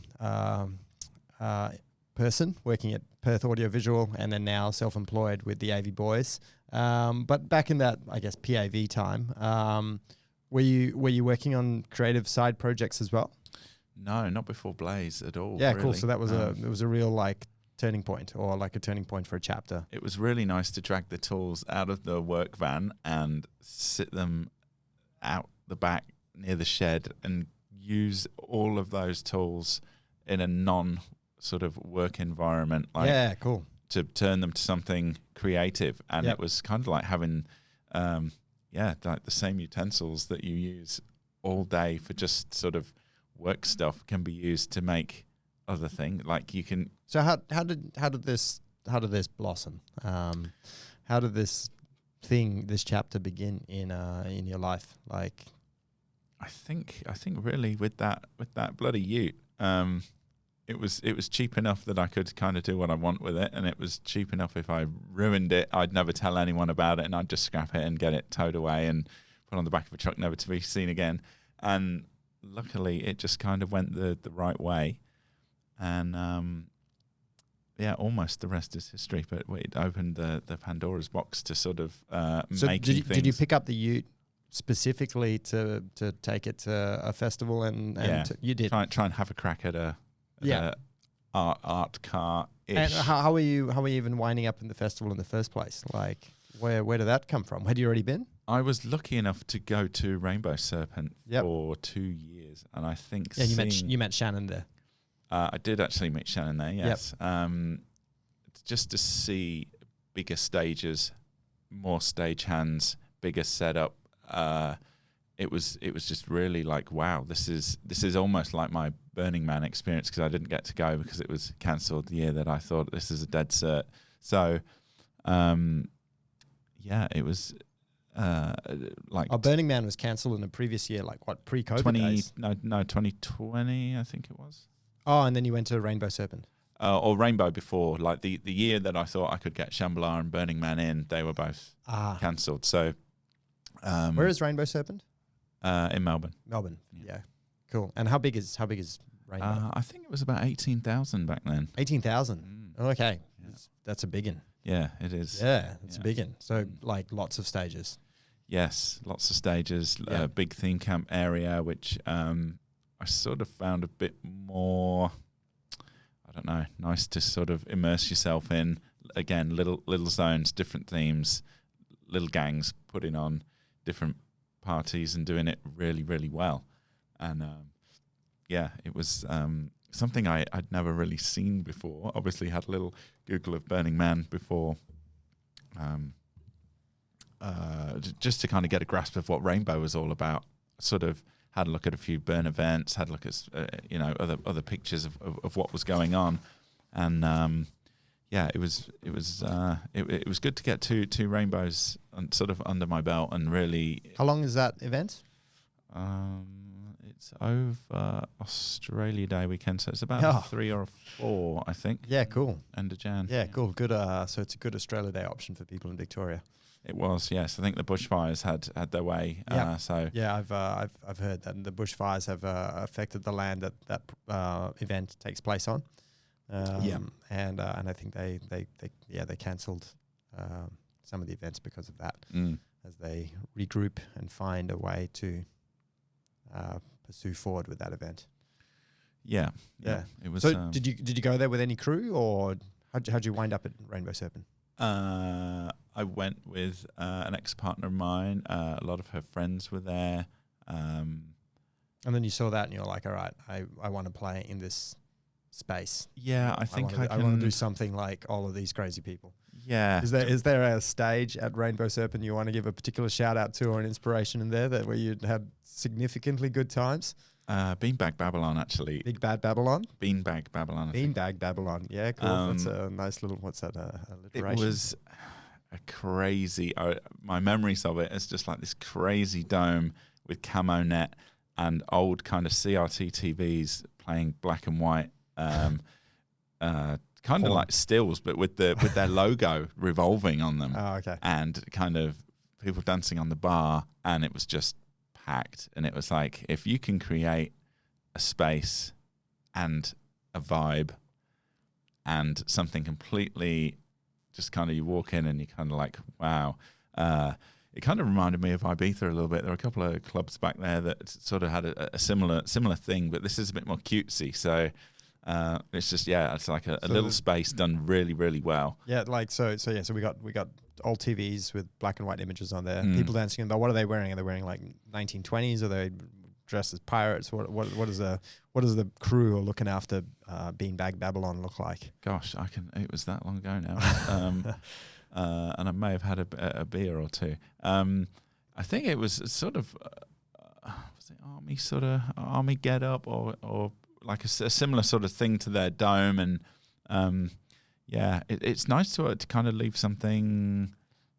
person working at Perth Audio Visual, and then now self-employed with the AV Boys. But back in that, I guess, PAV time, were you working on creative side projects as well? No, not before Blaze at all. Yeah, really. cool. So that was it was a real like turning point, or like a turning point for a chapter. It was really nice to drag the tools out of the work van and sit them out the back near the shed and use all of those tools in a non sort of work environment. Like, yeah, cool. To turn them to something creative. And Yep. it was kind of like having, like the same utensils that you use all day for just sort of work stuff can be used to make other things. Like you can. So how did this blossom? How did this chapter begin in your life? Like, I think really with that bloody ute, it was cheap enough that I could kind of do what I want with it, and it was cheap enough if I ruined it, I'd never tell anyone about it, and I'd just scrap it and get it towed away and put on the back of a truck, never to be seen again. And luckily, it just kind of went the right way, and almost the rest is history. But it opened the Pandora's box to sort of making things. Did you pick up the ute specifically to take it to a festival and you did try and have a crack at a art car ish. And how are you even winding up in the festival in the first place? Like, where did that come from? Had you already been? I was lucky enough to go to Rainbow Serpent for 2 years, and I think you met Shannon there. I did actually meet Shannon there. Yes, just to see bigger stages, more stage hands, bigger setup. It was just really like, wow, this is almost like my Burning Man experience, because I didn't get to go because it was cancelled the year that I thought this is a dead cert. So, it was like. Burning Man was cancelled in the previous year, like what, pre-COVID days? 2020, I think it was. Oh, and then you went to Rainbow Serpent. Or Rainbow before, like the year that I thought I could get Shambhala and Burning Man in, they were both cancelled. So, where is Rainbow Serpent? In Melbourne. Melbourne, yeah. Cool. And how big is Rainbow? I think it was about 18,000 back then. 18,000. Okay, that's a big one. Yeah, it is. Yeah, it's a big one. So like lots of stages. Yes, lots of stages. Big theme camp area, which I sort of found a bit more. I don't know, nice to sort of immerse yourself in. Again, little zones, different themes, little gangs putting on different parties and doing it really, really well. And it was something I'd never really seen before. Obviously had a little Google of Burning Man before, just to kind of get a grasp of what Rainbow was all about. Sort of had a look at a few burn events, had a look at other pictures of what was going on, and it was good to get two rainbows sort of under my belt and really. How long is that event? It's over Australia Day weekend, so it's about 3 or 4, I think. Yeah, cool. End of Jan. Yeah, cool. Good. So it's a good Australia Day option for people in Victoria. It was, yes. I think the bushfires had their way. I've heard that the bushfires have affected the land that event takes place on. And I think they cancelled some of the events because of that, as they regroup and find a way to pursue forward with that event. Yeah. It was. So did you go there with any crew, or how'd you wind up at Rainbow Serpent? I went with an ex-partner of mine. A lot of her friends were there. And then you saw that and you're like, all right, I want to play in this space. Yeah, I think I want to do something like all of these crazy people. Yeah. Is there a stage at Rainbow Serpent you want to give a particular shout out to or an inspiration in there where you had significantly good times? Beanbag Babylon, actually. Big Bad Babylon? Beanbag Babylon. Beanbag Babylon. Yeah, cool. That's a nice little, what's that, alliteration? It was a crazy, my memories of it is just like this crazy dome with camo net and old kind of CRT TVs playing black and white, kind of like stills, but with their logo revolving on them. Oh, okay. And kind of people dancing on the bar, and it was just packed. And it was like, if you can create a space and a vibe and something completely just kind of, you walk in and you're kind of like, wow. It kind of reminded me of Ibiza a little bit. There were a couple of clubs back there that sort of had a similar thing, but this is a bit more cutesy. So it's just, it's like a little space done really, really well. Yeah, like so we got old TVs with black and white images on there. People dancing. But what are they wearing? Are they wearing like 1920s? Are they dressed as pirates? What does the crew are looking after Beanbag Babylon look like? Gosh, it was that long ago now. And I may have had a beer or two. I think it was sort of was it army get up or like a similar sort of thing to their dome, and it's nice to kind of leave something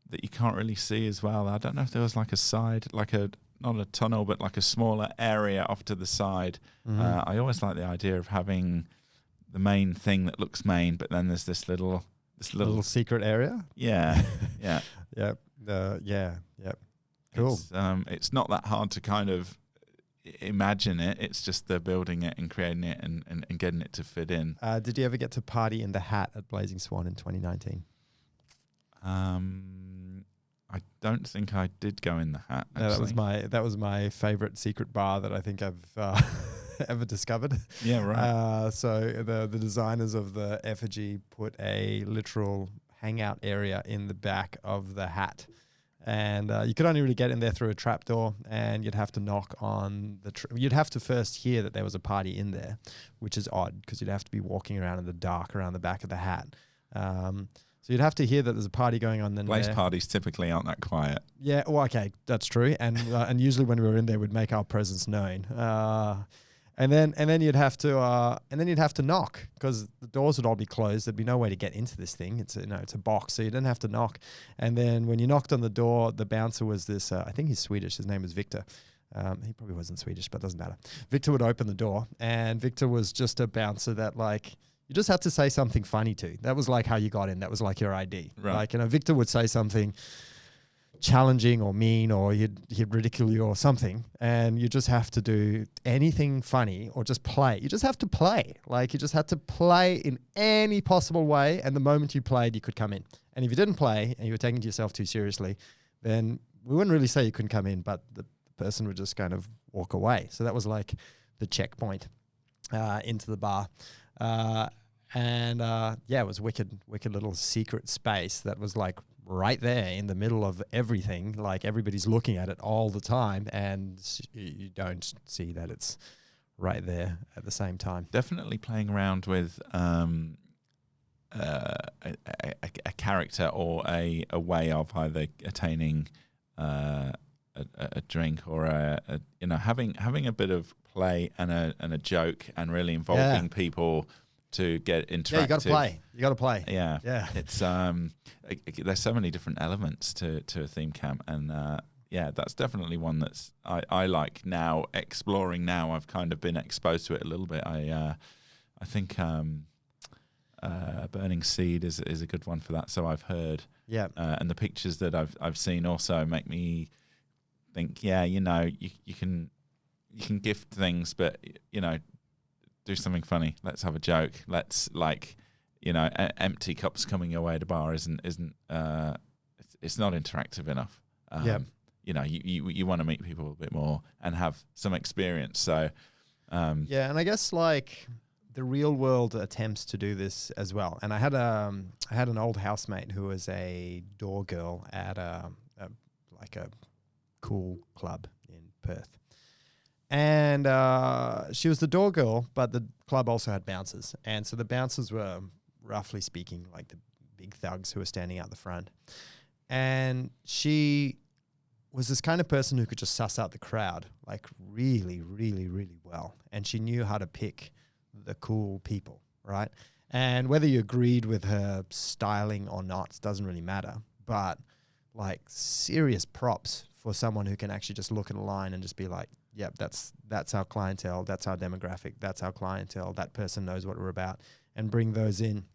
that you can't really see as well. I don't know if there was like a side, like not a tunnel, but like a smaller area off to the side. I always like the idea of having the main thing that looks main, but then there's this little secret area. Yeah, yeah, yep, yep. Cool. It's not that hard to kind of imagine it. It's just they're building it and creating it and getting it to fit in. Did you ever get to party in the hat at Blazing Swan in 2019? I don't think I did go in the hat. Actually. No, that was my favorite secret bar that I think I've ever discovered. Yeah, right. So the designers of the effigy put a literal hangout area in the back of the hat. And you could only really get in there through a trapdoor, and you'd have to knock on you'd have to first hear that there was a party in there, which is odd because you'd have to be walking around in the dark around the back of the hat. So you'd have to hear that there's a party going on. Then Blaze parties typically aren't that quiet. Yeah, well, okay, that's true. And usually when we were in there, we'd make our presence known. And then you'd have to knock because the doors would all be closed. There'd be no way to get into this thing. It's a box, so you didn't have to knock. And then when you knocked on the door, the bouncer was this. I think he's Swedish. His name was Victor. He probably wasn't Swedish, but it doesn't matter. Victor would open the door, and Victor was just a bouncer that like you just had to say something funny to. That was like how you got in. That was like your ID. Right. Like Victor would say something challenging or mean, or he'd ridicule you or something, and you just have to do anything funny or just play. You just have to play. Like you just had to play in any possible way, and the moment you played, you could come in. And if you didn't play and you were taking yourself too seriously, then we wouldn't really say you couldn't come in, but the person would just kind of walk away. So that was like the checkpoint into the bar. It was wicked little secret space that was like right there in the middle of everything. Like everybody's looking at it all the time, and you don't see that it's right there at the same time. Definitely playing around with a character or a way of either attaining a drink or having a a bit of play and a joke and really involving people to get interactive. Yeah, you got to play. Yeah. Yeah. It's there's so many different elements to a theme camp, and that's definitely one that's I like now exploring. Now I've kind of been exposed to it a little bit. I think Burning Seed is a good one for that. So I've heard. Yeah. And the pictures that I've seen also make me think. Yeah, you can gift things, but do something funny. Let's have a joke. Let's empty cups coming your way at a bar isn't it's not interactive enough. You want to meet people a bit more and have some experience. So and I guess like the real world attempts to do this as well. And I had an old housemate who was a door girl at a cool club in Perth. And she was the door girl, but the club also had bouncers. And so the bouncers were, roughly speaking, like the big thugs who were standing out the front. And she was this kind of person who could just suss out the crowd, like really, really, really well. And she knew how to pick the cool people, right? And whether you agreed with her styling or not doesn't really matter. But like serious props for someone who can actually just look at a line and just be like, yep, that's our clientele, that's our demographic, that's our clientele, that person knows what we're about, and bring those in.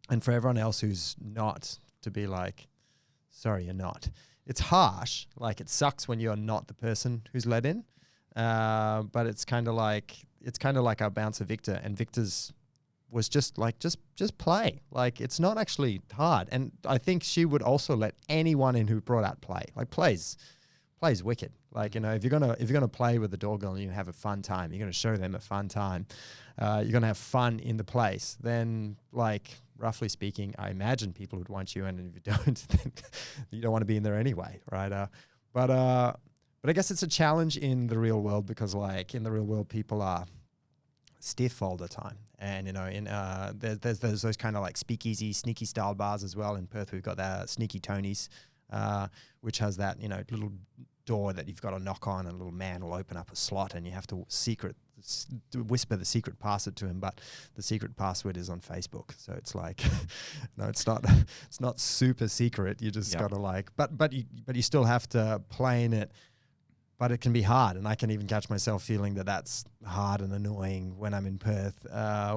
And for everyone else who's not, to be like, sorry, you're not. It's harsh. Like, it sucks when you're not the person who's let in. But it's kind of like our bouncer Victor, and Victor's was just like, just play. Like, it's not actually hard. And I think she would also let anyone in who brought out play. Like, plays wicked. Like, you know, if you're gonna play with the door girl and you have a fun time, you're gonna show them a fun time, you're gonna have fun in the place, then, like, roughly speaking, I imagine people would want you, and if you don't, then you don't want to be in there anyway, right? But I guess it's a challenge in the real world, because, like, in the real world, people are stiff all the time. And, you know, there's those kind of like speakeasy, sneaky style bars as well. In Perth, we've got that Sneaky Tony's, which has that, you know, little door that you've got to knock on, and a little man will open up a slot, and you have to whisper the secret password to him, but the secret password is on Facebook, so it's like, no, it's not super secret. You just got to like, but you still have to play in it. But it can be hard, and I can even catch myself feeling that that's hard and annoying when I'm in Perth,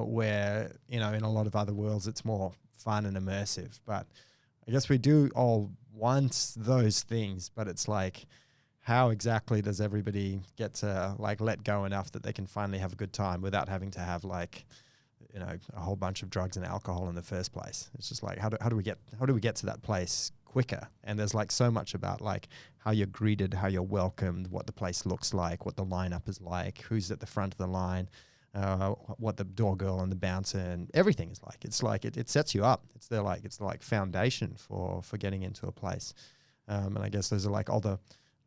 where, you know, in a lot of other worlds it's more fun and immersive. But I guess we do all want those things, but it's like, how exactly does everybody get to, like, let go enough that they can finally have a good time without having to have, like, you know, a whole bunch of drugs and alcohol in the first place? It's just like, how do we get to that place quicker? And there's like so much about like how you're greeted, how you're welcomed, what the place looks like, what the lineup is like, who's at the front of the line, what the door girl and the bouncer and everything is like. It's like it sets you up. It's the foundation for getting into a place. And I guess those are like all the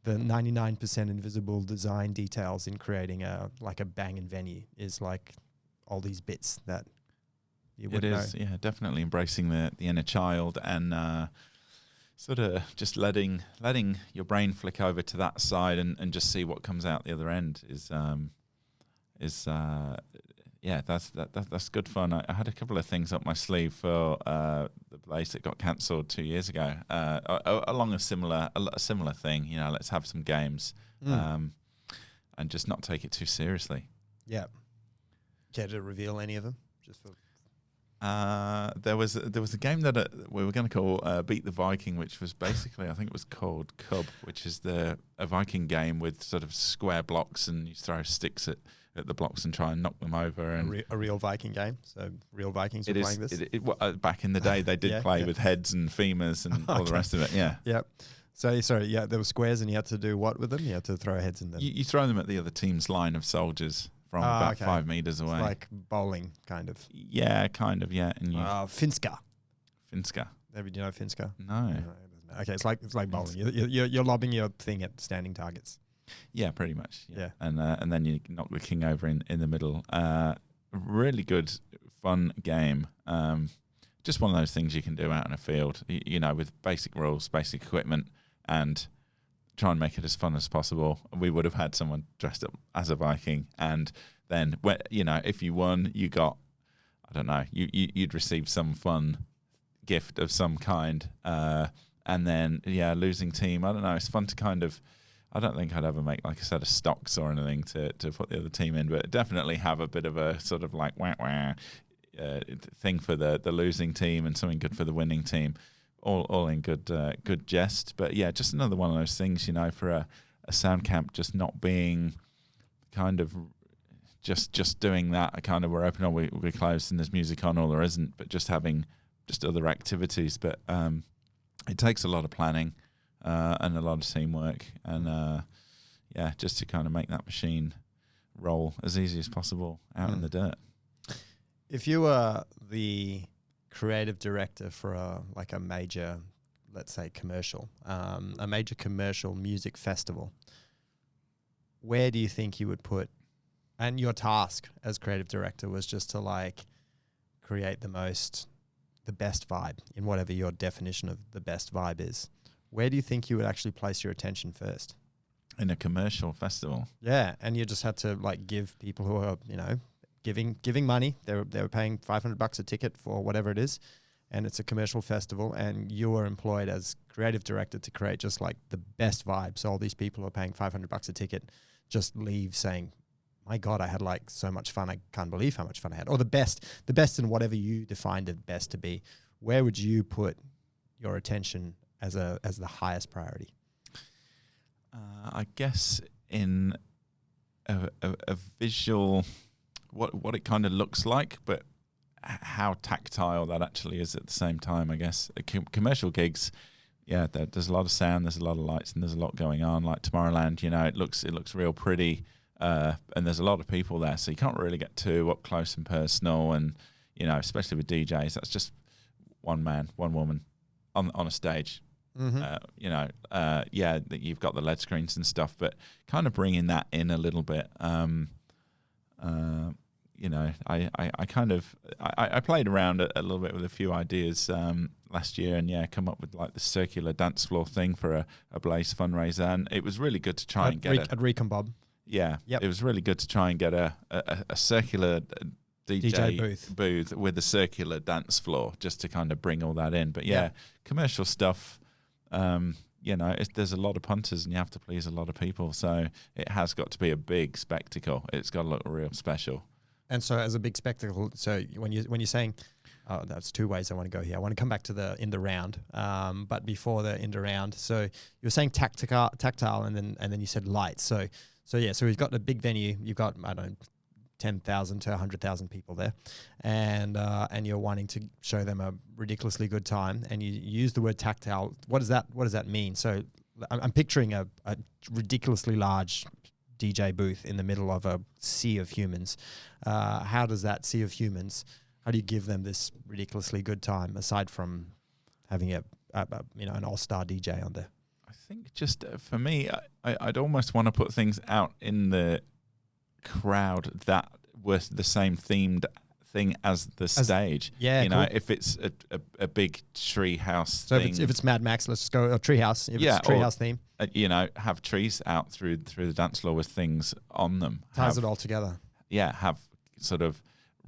99% invisible design details in creating a banging venue, is like all these bits that you wouldn't know. It is, yeah, definitely embracing the inner child, and sort of just letting your brain flick over to that side and just see what comes out the other end is that's good fun. I had a couple of things up my sleeve for the place that got cancelled 2 years ago, along a similar thing. You know, let's have some games, and just not take it too seriously. Yeah. Care to reveal any of them? Just for there was a game that we were going to call Beat the Viking, which was basically, I think it was called Cub, which is a Viking game with sort of square blocks, and you throw sticks at the blocks and try and knock them over. And a real Viking game. So real Vikings were playing this. Back in the day, they did play with heads and femurs and all the rest of it. Yeah. Yep. So sorry, yeah, there were squares, and you had to do what with them? You had to throw heads in them. You throw them at the other team's line of soldiers from about 5 meters away. It's like bowling, kind of. Yeah, kind of. Yeah. And Finska. Do you know Finska? No. Okay, it's like bowling. You're lobbing your thing at standing targets. Yeah, pretty much. Yeah. And then you knock the king over in the middle. Really good, fun game. Just one of those things you can do out in a field, you know, with basic rules, basic equipment, and try and make it as fun as possible. We would have had someone dressed up as a Viking, and then, you know, if you won, you got, I don't know, you'd receive some fun gift of some kind. And then, yeah, losing team, I don't know, it's fun to kind of, I don't think I'd ever make like a set of stocks or anything to put the other team in, but definitely have a bit of a sort of like thing for the losing team and something good for the winning team. All in good jest. But yeah, just another one of those things, you know, for a sound camp, just not being kind of just doing that kind of, we're open or we're closed and there's music on or there isn't, but just having just other activities. But it takes a lot of planning and a lot of teamwork, and just to kind of make that machine roll as easy as possible out in the dirt. If you were the creative director for a major, let's say a major commercial music festival, where do you think you would put, and your task as creative director was just to like create the best vibe in whatever your definition of the best vibe is, where do you think you would actually place your attention first? In a commercial festival. Yeah, and you just had to like give people who are, giving money. They were paying $500 a ticket for whatever it is, and it's a commercial festival, and you were employed as creative director to create just like the best vibe. So all these people who are paying $500 a ticket just leave saying, my God, I had like so much fun. I can't believe how much fun I had. Or the best in whatever you defined the best to be. Where would you put your attention as the highest priority? I guess in a visual, what it kind of looks like, but how tactile that actually is at the same time. I guess commercial gigs, there's a lot of sound, there's a lot of lights, and there's a lot going on. Like Tomorrowland, it looks real pretty, and there's a lot of people there, so you can't really get too up close and personal. And especially with DJs, that's just one man, one woman on a stage. Mm-hmm. That you've got the LED screens and stuff, but kind of bringing that in a little bit. I played around a little bit with a few ideas last year, and come up with like the circular dance floor thing for a Blaze fundraiser, and it was really good to try and get at Recon Bob. Yeah, yep. It was really good to try and get a circular DJ booth with a circular dance floor, just to kind of bring all that in. But commercial stuff. There's a lot of punters, and you have to please a lot of people, so it has got to be a big spectacle. It's got to look real special. And so, as a big spectacle, so when you're saying, that's two ways I want to go here. I want to come back to the in the round, but before the in the round, so you were saying tactile, and then you said lights. So we've got a big venue. You've got 10,000 to 100,000 people there, and you're wanting to show them a ridiculously good time, and you use the word tactile. What does that mean? So I'm picturing a ridiculously large DJ booth in the middle of a sea of humans. How does that sea of humans? How do you give them this ridiculously good time aside from having an all-star DJ on there? I think just for me, I'd almost want to put things out in the crowd that were the same themed thing as the stage. Yeah, cool. If it's a big tree house so thing. if it's Mad Max, let's just go a tree house. If it's a tree house theme. Have trees out through the dance floor with things on them. Ties it all together. Yeah, have sort of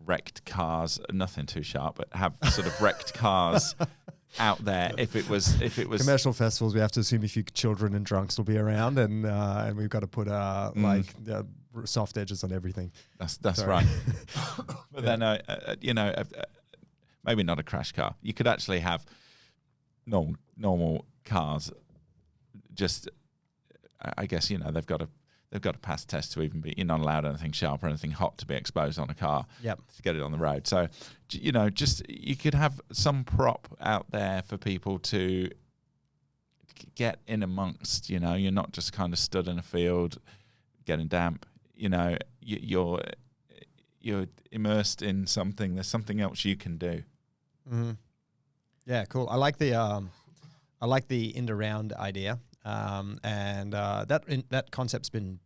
wrecked cars, nothing too sharp, but have sort of wrecked cars out there. If it was commercial festivals, we have to assume a few children and drunks will be around, and we've got to put soft edges on everything. That's right. But then maybe not a crash car. You could actually have normal cars. Just I guess they've got to pass tests to even be. You're not allowed anything sharp or anything hot to be exposed on a car. Yep. To get it on the road. So just you could have some prop out there for people to get in amongst. You're not just kind of stood in a field getting damp. You're immersed in something. There's something else you can do. Mm-hmm. Yeah, cool. I like the in the round idea, and that concept's been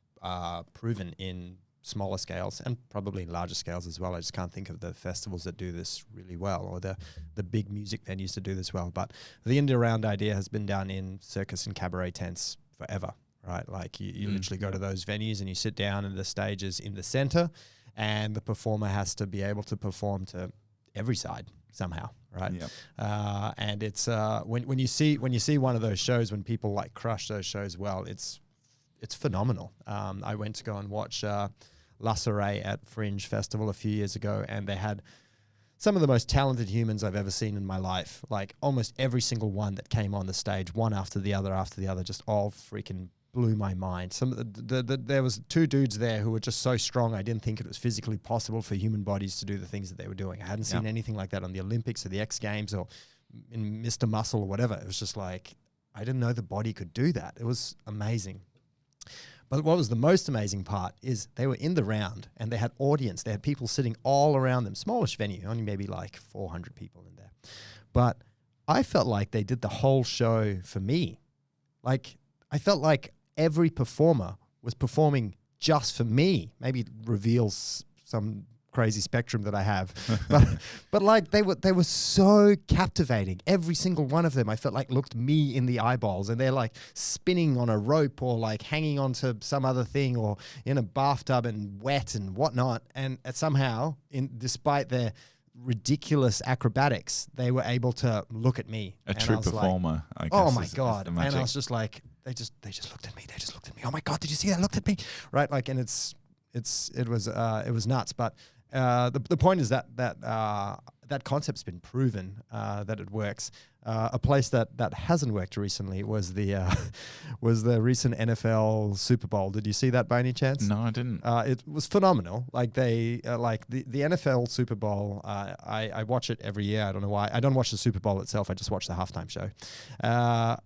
proven in smaller scales and probably in larger scales as well. I just can't think of the festivals that do this really well, or the big music venues that do this well. But the in the round idea has been done in circus and cabaret tents forever. Right, like you literally go to those venues and you sit down, and the stage is in the center, and the performer has to be able to perform to every side somehow, right? Yep. And it's when you see one of those shows, when people like crush those shows well, it's phenomenal. I went to go and watch La Soirée at Fringe Festival a few years ago, and they had some of the most talented humans I've ever seen in my life. Like almost every single one that came on the stage, one after the other, just all freaking blew my mind. There was two dudes there who were just so strong, I didn't think it was physically possible for human bodies to do the things that they were doing. I hadn't seen anything like that on the Olympics or the X Games or in Mr. Muscle or whatever. It was just like, I didn't know the body could do that. It was amazing. But what was the most amazing part is they were in the round and they had audience. They had people sitting all around them. Smallish venue, only maybe like 400 people in there. But I felt like they did the whole show for me. Like, I felt like every performer was performing just for me. Maybe it reveals some crazy spectrum that I have, but like they were so captivating. Every single one of them, I felt like looked me in the eyeballs, and they're like spinning on a rope or like hanging onto some other thing or in a bathtub and wet and whatnot. And somehow, despite their ridiculous acrobatics, they were able to look at me. A true performer, I guess. Oh my is God. the magic. And I was just like, they just looked at me. They just looked at me. Oh my God, did you see that? Looked at me. Right. Like, and it was nuts. But the point is that concept's been proven that it works. A place that hasn't worked recently was the recent NFL Super Bowl. Did you see that by any chance? No, I didn't. It was phenomenal. Like the NFL Super Bowl. I watch it every year. I don't know why. I don't watch the Super Bowl itself. I just watch the halftime show,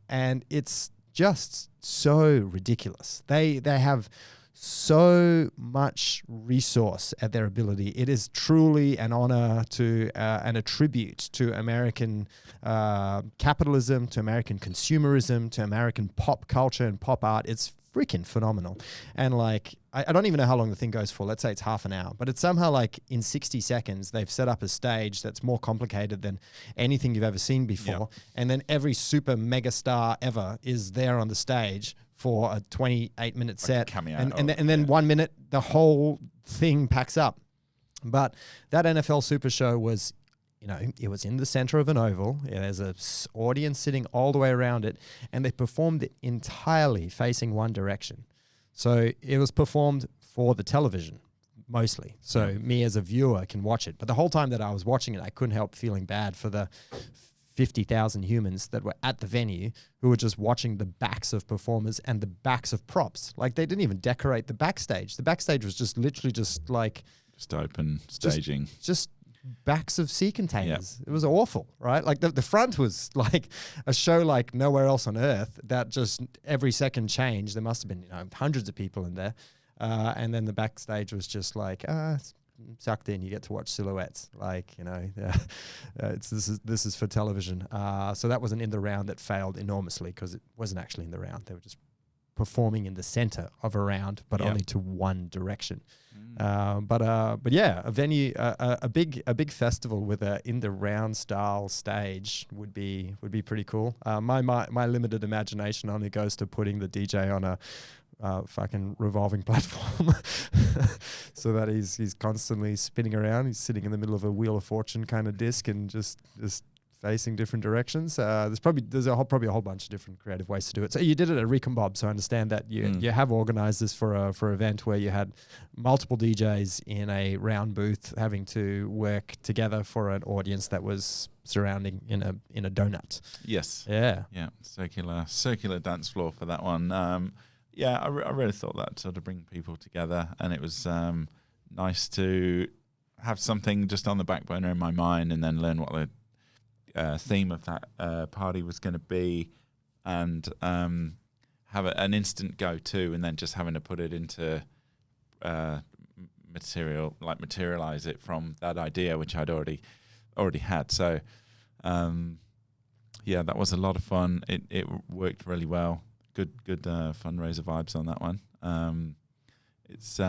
and it's just so ridiculous. They have so much resource at their ability. It is truly an honor to and a tribute to American capitalism, to American consumerism, to American pop culture and pop art. It's freaking phenomenal. And like, I don't even know how long the thing goes for. Let's say it's half an hour, but it's somehow like in 60 seconds, they've set up a stage that's more complicated than anything you've ever seen before. Yep. And then every super mega star ever is there on the stage for a 28-minute set. Cameo. And then 1 minute, the whole thing packs up. But that NFL Super Show was, it was in the center of an oval. There's an audience sitting all the way around it, and they performed it entirely facing one direction. So it was performed for the television, mostly. So me as a viewer can watch it. But the whole time that I was watching it, I couldn't help feeling bad for the 50,000 humans that were at the venue who were just watching the backs of performers and the backs of props. Like, they didn't even decorate the backstage. The backstage was just literally just like... Just open staging. Just backs of sea containers. Yep. It was awful, right? Like the front was like a show like nowhere else on earth that just every second changed. There must have been hundreds of people in there. And then the backstage was just like, it's sucked in. You get to watch silhouettes. Like, this is for television. So that wasn't in the round. That failed enormously because it wasn't actually in the round. They were just performing in the center of a round, but only to one direction. But yeah, a venue, a big festival with a in the round style stage would be pretty cool. My limited imagination only goes to putting the DJ on a fucking revolving platform so that he's constantly spinning around. He's sitting in the middle of a Wheel of Fortune kind of disc and just facing different directions. There's probably a whole bunch of different creative ways to do it. So you did it at Recon, so I understand that you have organized this for an event where you had multiple DJs in a round booth having to work together for an audience that was surrounding in a donut. Yes. Yeah. Yeah. Circular dance floor for that one. I really thought that sort of bring people together, and it was nice to have something just on the back burner in my mind, and then learn what the theme of that party was going to be, and have an instant go-to, and then just having to put it into materialize it from that idea which I'd already had. So that was a lot of fun. It worked really well. Good fundraiser vibes on that one. It's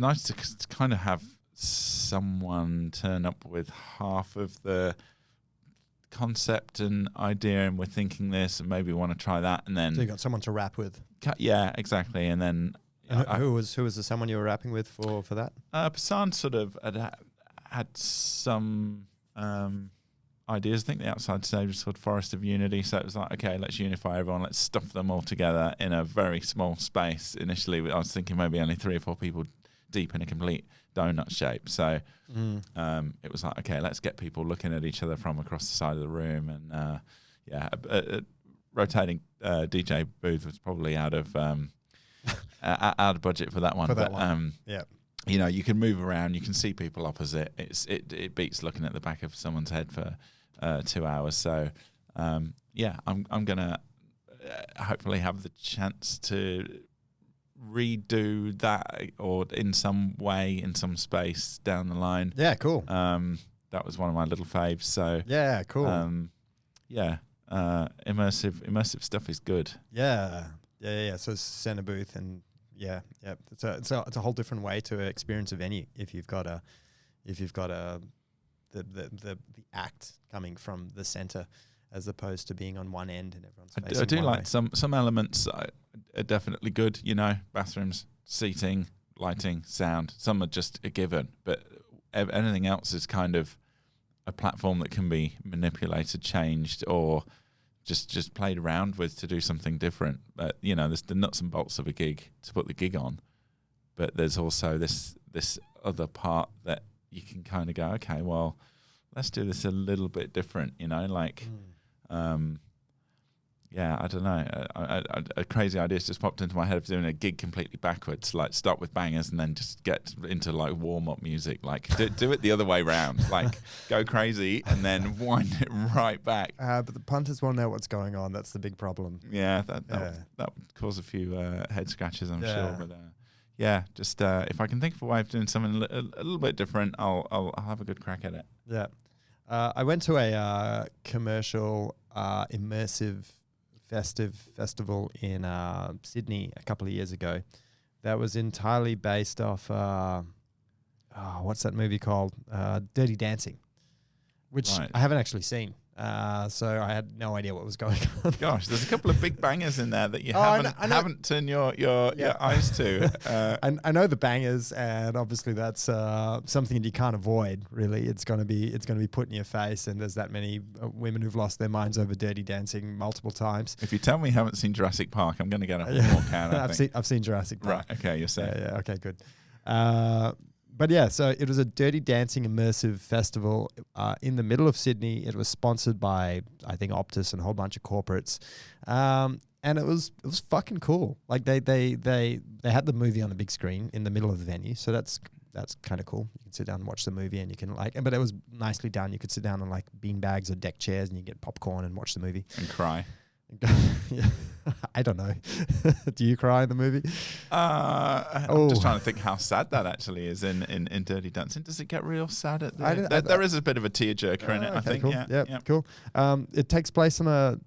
nice to kind of have someone turn up with half of the concept and idea, and we're thinking this, and maybe we want to try that, and then so you got someone to rap with. Yeah, exactly. And then who was the someone you were rapping with for that? Passan sort of had some ideas. I think the outside stage was called Forest of Unity, so it was like, okay, let's unify everyone, let's stuff them all together in a very small space. Initially, I was thinking maybe only 3 or 4 people deep in a complete donut shape. So it was like, okay, let's get people looking at each other from across the side of the room. And a rotating DJ booth was probably out of budget for that one. You can move around, you can see people opposite. It beats looking at the back of someone's head for 2 hours. So I'm gonna hopefully have the chance to redo that or in some way, in some space down the line. Yeah, cool. That was one of my little faves. So Yeah, cool. Immersive stuff is good. Yeah. So center booth and it's a whole different way to experience a venue if you've got the act coming from the center as opposed to being on one end and everyone's facing I do one like way. some elements are definitely good. Bathrooms, seating, lighting, sound. Some are just a given, but anything else is kind of a platform that can be manipulated, changed, or just played around with to do something different. But there's the nuts and bolts of a gig to put the gig on, but there's also this other part that you can kind of go, okay, well, let's do this a little bit different. I don't know. A crazy idea just popped into my head of doing a gig completely backwards, like start with bangers and then just get into like warm up music, like do it the other way round, like go crazy and then wind it right back. But the punters won't know what's going on. That's the big problem. Yeah, that would cause a few head scratches, I'm sure. But if I can think of a way of doing something a little bit different, I'll have a good crack at it. Yeah, I went to a commercial immersive festival in Sydney a couple of years ago. That was entirely based off what's that movie called? Dirty Dancing, which I haven't actually seen. So I had no idea what was going on. Gosh, there's a couple of big bangers in there that you haven't turned your eyes to. I know the bangers, and obviously that's something that you can't avoid. Really, it's going to be put in your face. And there's that many women who've lost their minds over Dirty Dancing multiple times. If you tell me you haven't seen Jurassic Park, I'm going to get a whole more can. I've seen Jurassic Park. Right. Okay, you're safe. Yeah. Okay. Good. But yeah, so it was a Dirty Dancing immersive festival in the middle of Sydney. It was sponsored by, I think, Optus and a whole bunch of corporates, and it was fucking cool. Like they had the movie on the big screen in the middle of the venue, so that's kind of cool. You can sit down and watch the movie, and you can but it was nicely done. You could sit down on like bean bags or deck chairs, and you get popcorn and watch the movie and cry. Yeah. I don't know. Do you cry in the movie? I'm just trying to think how sad that actually is in Dirty Dancing. Does it get real sad at the there is a bit of a tearjerker in it, I think. Cool. Yeah, cool. It takes place in a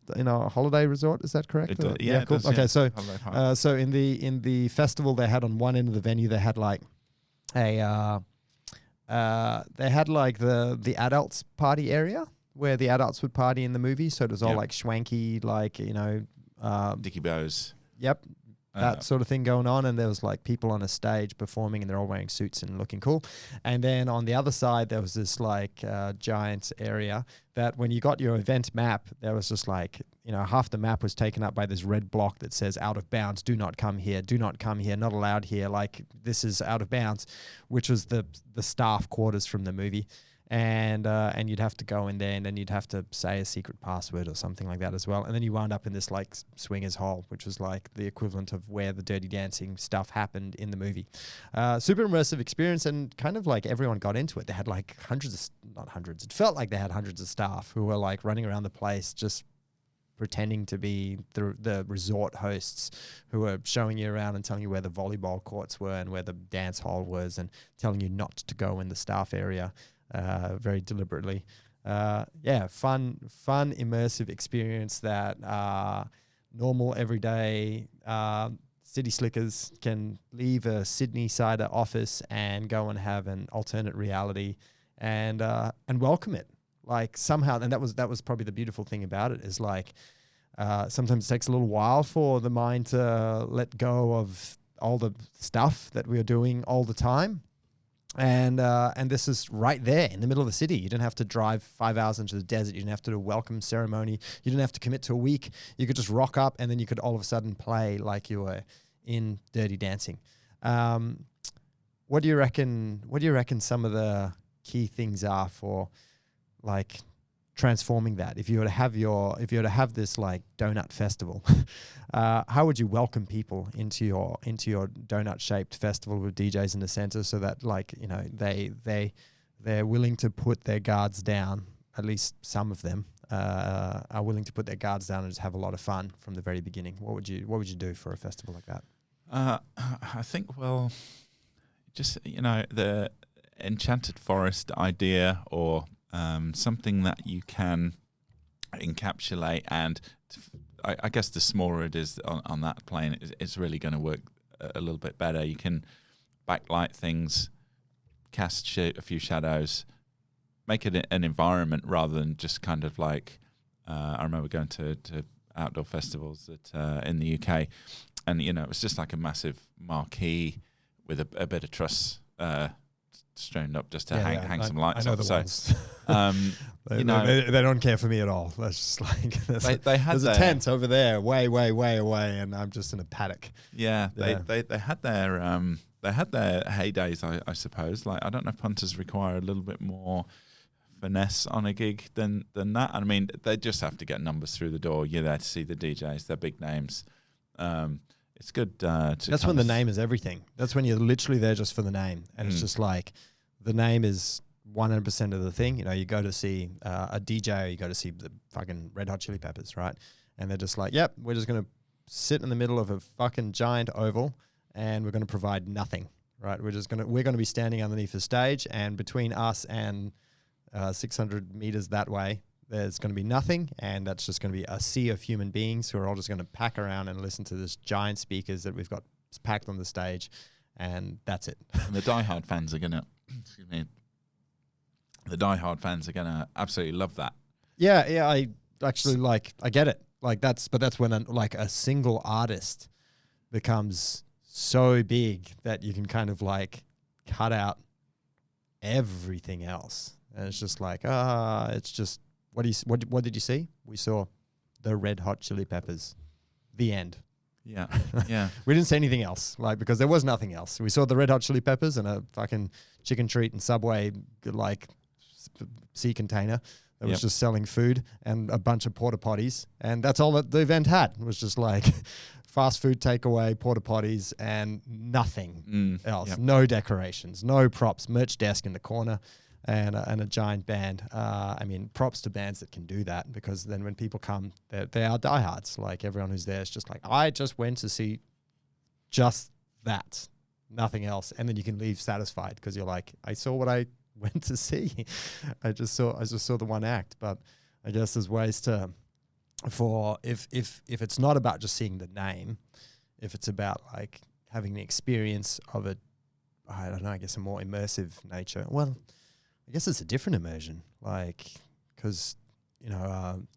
holiday resort, is that correct? Cool. Okay, so in the festival they had on one end of the venue they had like the adults party area where the adults would party in the movie, so it was all like schwanky, like Dickie Bows. Yep, that sort of thing going on, and there was like people on a stage performing, and they're all wearing suits and looking cool. And then on the other side, there was this like giant area that when you got your event map, there was just like half the map was taken up by this red block that says "out of bounds," "do not come here," "not allowed here," like this is out of bounds, which was the staff quarters from the movie. And you'd have to go in there, and then you'd have to say a secret password or something like that as well. And then you wound up in this like swingers hole, which was like the equivalent of where the Dirty Dancing stuff happened in the movie. Super immersive experience, and kind of like everyone got into it. They had like it felt like they had hundreds of staff who were like running around the place just pretending to be the resort hosts who were showing you around and telling you where the volleyball courts were and where the dance hall was, and telling you not to go in the staff area. Very deliberately. Fun immersive experience that normal everyday city slickers can leave a Sydney cider office and go and have an alternate reality and welcome it. Like somehow, and that was probably the beautiful thing about it, is like sometimes it takes a little while for the mind to let go of all the stuff that we're doing all the time. And this is right there in the middle of the city. You didn't have to drive 5 hours into the desert. You didn't have to do a welcome ceremony. You didn't have to commit to a week. You could just rock up, and then you could all of a sudden play like you were in Dirty Dancing. What do you reckon? What do you reckon some of the key things are for like transforming that? If you were to have this like donut festival, how would you welcome people into your donut shaped festival with DJs in the center, so that like they're willing to put their guards down? At least some of them are willing to put their guards down and just have a lot of fun from the very beginning. What would you do for a festival like that? I think, well, just, the enchanted forest idea, or something that you can encapsulate, and I guess the smaller it is on that plane, it's really going to work a little bit better. You can backlight things, cast a few shadows, make it an environment rather than just kind of like, I remember going to outdoor festivals in the UK, and it was just like a massive marquee with a bit of truss strewn up just to hang some lights I know up. the ones. They don't care for me at all. That's just like there's a tent over there, way away, and I'm just in a paddock. Yeah, they had their heydays, I suppose. Like, I don't know if punters require a little bit more finesse on a gig than that. I mean, they just have to get numbers through the door. You're there to see the DJs, they're big names. It's good. That's when the name is everything. That's when you're literally there just for the name, and it's just like the name is 100% of the thing. You go to see a DJ, or you go to see the fucking Red Hot Chili Peppers, right? And they're just like, yep, we're just gonna sit in the middle of a fucking giant oval, and we're gonna provide nothing, right? We're gonna be standing underneath the stage, and between us and 600 meters that way, there's going to be nothing, and that's just going to be a sea of human beings who are all just going to pack around and listen to this giant speakers that we've got packed on the stage, and that's it. And the diehard fans are going to, absolutely love that. Yeah, I actually I get it. That's when a single artist becomes so big that you can kind of like cut out everything else. And it's just like, it's just, what did you see? We saw the Red Hot Chili Peppers. The end. Yeah, yeah. We didn't see anything else, because there was nothing else. We saw the Red Hot Chili Peppers and a fucking chicken treat and Subway, sea container that was just selling food, and a bunch of porta potties. And that's all that the event had. It was just like fast food takeaway, porta potties, and nothing else. Yep. No decorations, no props, merch desk in the corner. And a giant band. I mean, props to bands that can do that, because then when people come, they are diehards. Like, everyone who's there is just like, I just went to see just that, nothing else. And then you can leave satisfied, because you're like, I saw what I went to see. I just saw the one act. But I guess there's ways if it's not about just seeing the name, if it's about like having the experience of it, I don't know, I guess a more immersive nature. Well, I guess it's a different immersion, because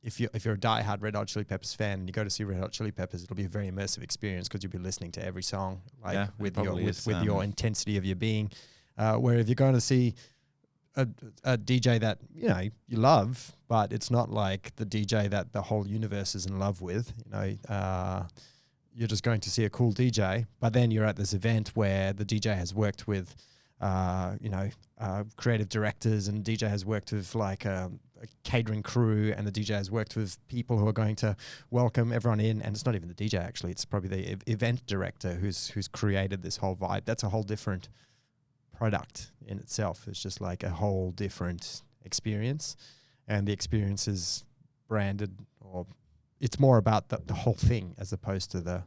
if you're a diehard Red Hot Chili Peppers fan and you go to see Red Hot Chili Peppers, it'll be a very immersive experience, because you'll be listening to every song with your intensity of your being. Where if you're going to see a DJ that you love, but it's not like the DJ that the whole universe is in love with, you're just going to see a cool DJ, but then you're at this event where the DJ has worked with creative directors, and DJ has worked with a catering crew, and the DJ has worked with people who are going to welcome everyone in. And it's not even the DJ, actually. It's probably the event director who's created this whole vibe. That's a whole different product in itself. It's just like a whole different experience, and the experience is branded, or it's more about the whole thing as opposed to the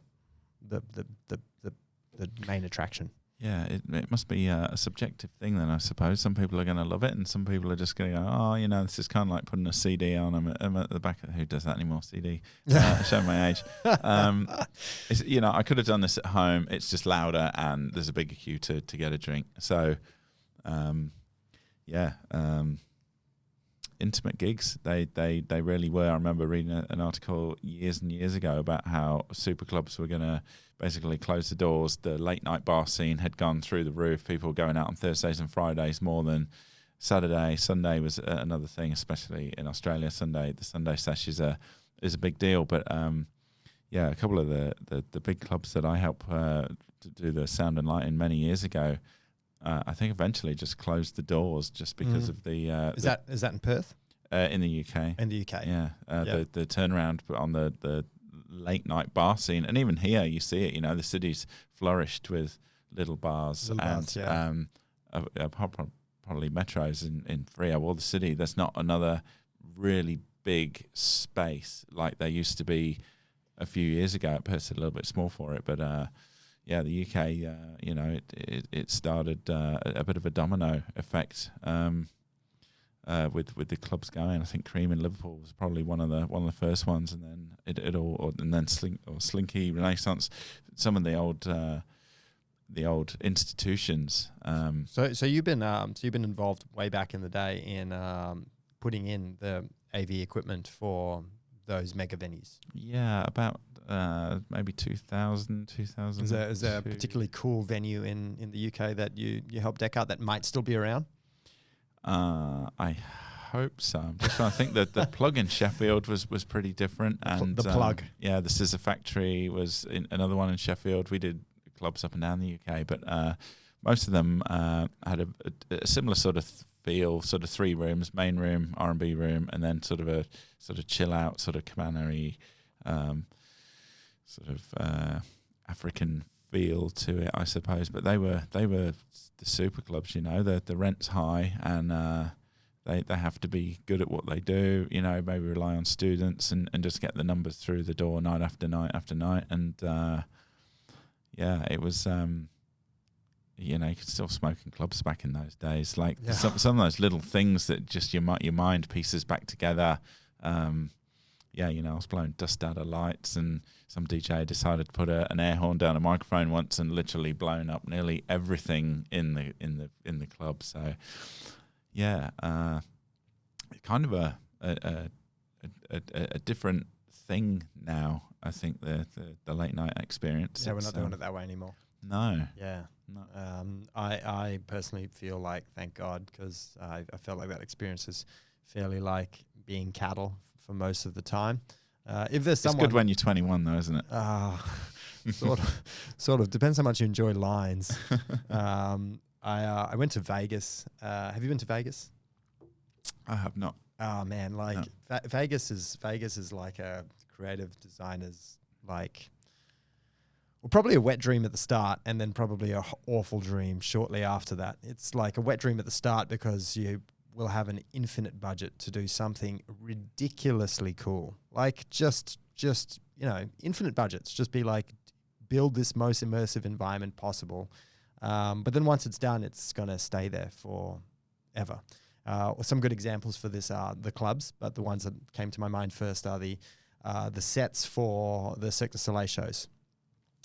main attraction. Yeah, it must be a subjective thing then, I suppose. Some people are going to love it, and some people are just going to go, this is kind of like putting a CD on. I'm at the back of, who does that anymore, CD? Showing my age. I could have done this at home. It's just louder, and there's a bigger queue to get a drink. So, intimate gigs, they really were. I remember reading an article years and years ago about how super clubs were going to basically close the doors. The late night bar scene had gone through the roof. People were going out on Thursdays and Fridays more than Saturday. Sunday was another thing, especially in Australia. The Sunday sesh is a big deal. But a couple of the big clubs that I helped to do the sound and lighting many years ago, I think eventually just closed the doors just because of the. Is that in Perth? In the UK. In the UK. Yeah. The turnaround on the late night bar scene, and even here you see it. The city's flourished with little bars, probably metros in Freo or the city. There's not another really big space like there used to be a few years ago. Perth's a little bit small for it, but the UK, it started a bit of a domino effect with the clubs going. I think Cream in Liverpool was probably one of the first ones, and then Slinky, Renaissance, some of the old institutions. So you've been involved way back in the day in putting in the AV equipment for those mega venues. Yeah, about maybe 2000. Is there a particularly cool venue in the UK that you helped deck out that might still be around? I hope so. I'm just trying to think that the plug in Sheffield was pretty different, and the plug. The Scissor Factory was another one in Sheffield. We did clubs up and down the UK, but most of them had a similar sort of feel, sort of 3 rooms: main room, R&B room, and then sort of a sort of chill out, sort of cabana-y, sort of African feel to it, I suppose. But they were the super clubs, the rent's high, and they have to be good at what they do, maybe rely on students and just get the numbers through the door night after night after night. And it was you could still smoke in clubs back in those days, like some of those little things that just your mind pieces back together. I was blowing dust out of lights, and some DJ decided to put an air horn down a microphone once and literally blown up nearly everything in the club. So kind of a different thing now. I think the late night experience. Yeah, we're not doing it that way anymore. No. Yeah. No. I personally feel like, thank God, because I felt like that experience is fairly like being cattle for most of the time. If there's someone, it's good when you're 21, though, isn't it? Sort of depends how much you enjoy lines. I went to Vegas. Have you been to Vegas? I have not. Oh man, like no. Vegas is like a creative designer's probably a wet dream at the start, and then probably a awful dream shortly after that. It's like a wet dream at the start because you will have an infinite budget to do something ridiculously cool. Like just infinite budgets. Just be like, build this most immersive environment possible. But then once it's done, it's going to stay there forever. Some good examples for this are the clubs, but the ones that came to my mind first are the sets for the Cirque du Soleil shows.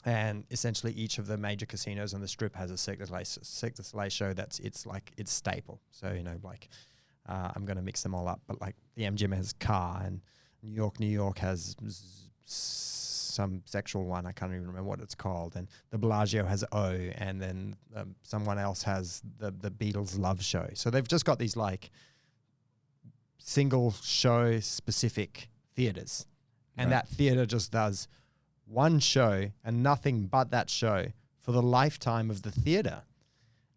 And essentially each of the major casinos on the Strip has a Cirque du Soleil show that's its staple. So, I'm going to mix them all up, but like the MGM has Car, and New York has some sexual one. I can't even remember what it's called. And the Bellagio has O, and then someone else has the Beatles Love Show. So they've just got these like single show specific theaters. And that theater just does one show and nothing but that show for the lifetime of the theater.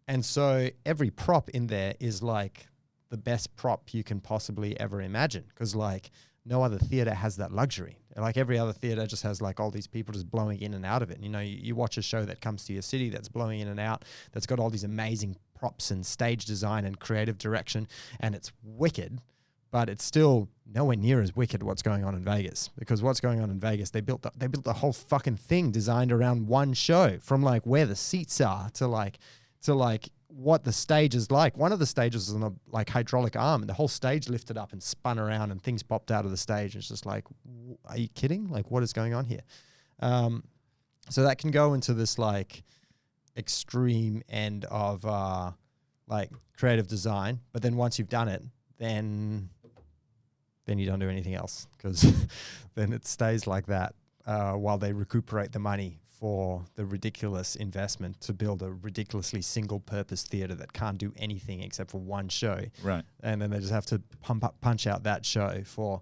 And so every prop in there is like the best prop you can possibly ever imagine, because like no other theater has that luxury. Like every other theater just has like all these people just blowing in and out of it. You watch a show that comes to your city that's blowing in and out, that's got all these amazing props and stage design and creative direction, and it's wicked. But it's still nowhere near as wicked what's going on in Vegas, because what's going on in Vegas, they built the whole fucking thing designed around one show, from like where the seats are to like what the stage is like. One of the stages is on a like hydraulic arm, and the whole stage lifted up and spun around and things popped out of the stage. It's just like, are you kidding? Like, what is going on here? So that can go into this like extreme end of like creative design. But then once you've done it, then you don't do anything else, because then it stays like that while they recuperate the money for the ridiculous investment to build a ridiculously single-purpose theater that can't do anything except for one show. Right. And then they just have to punch out that show for,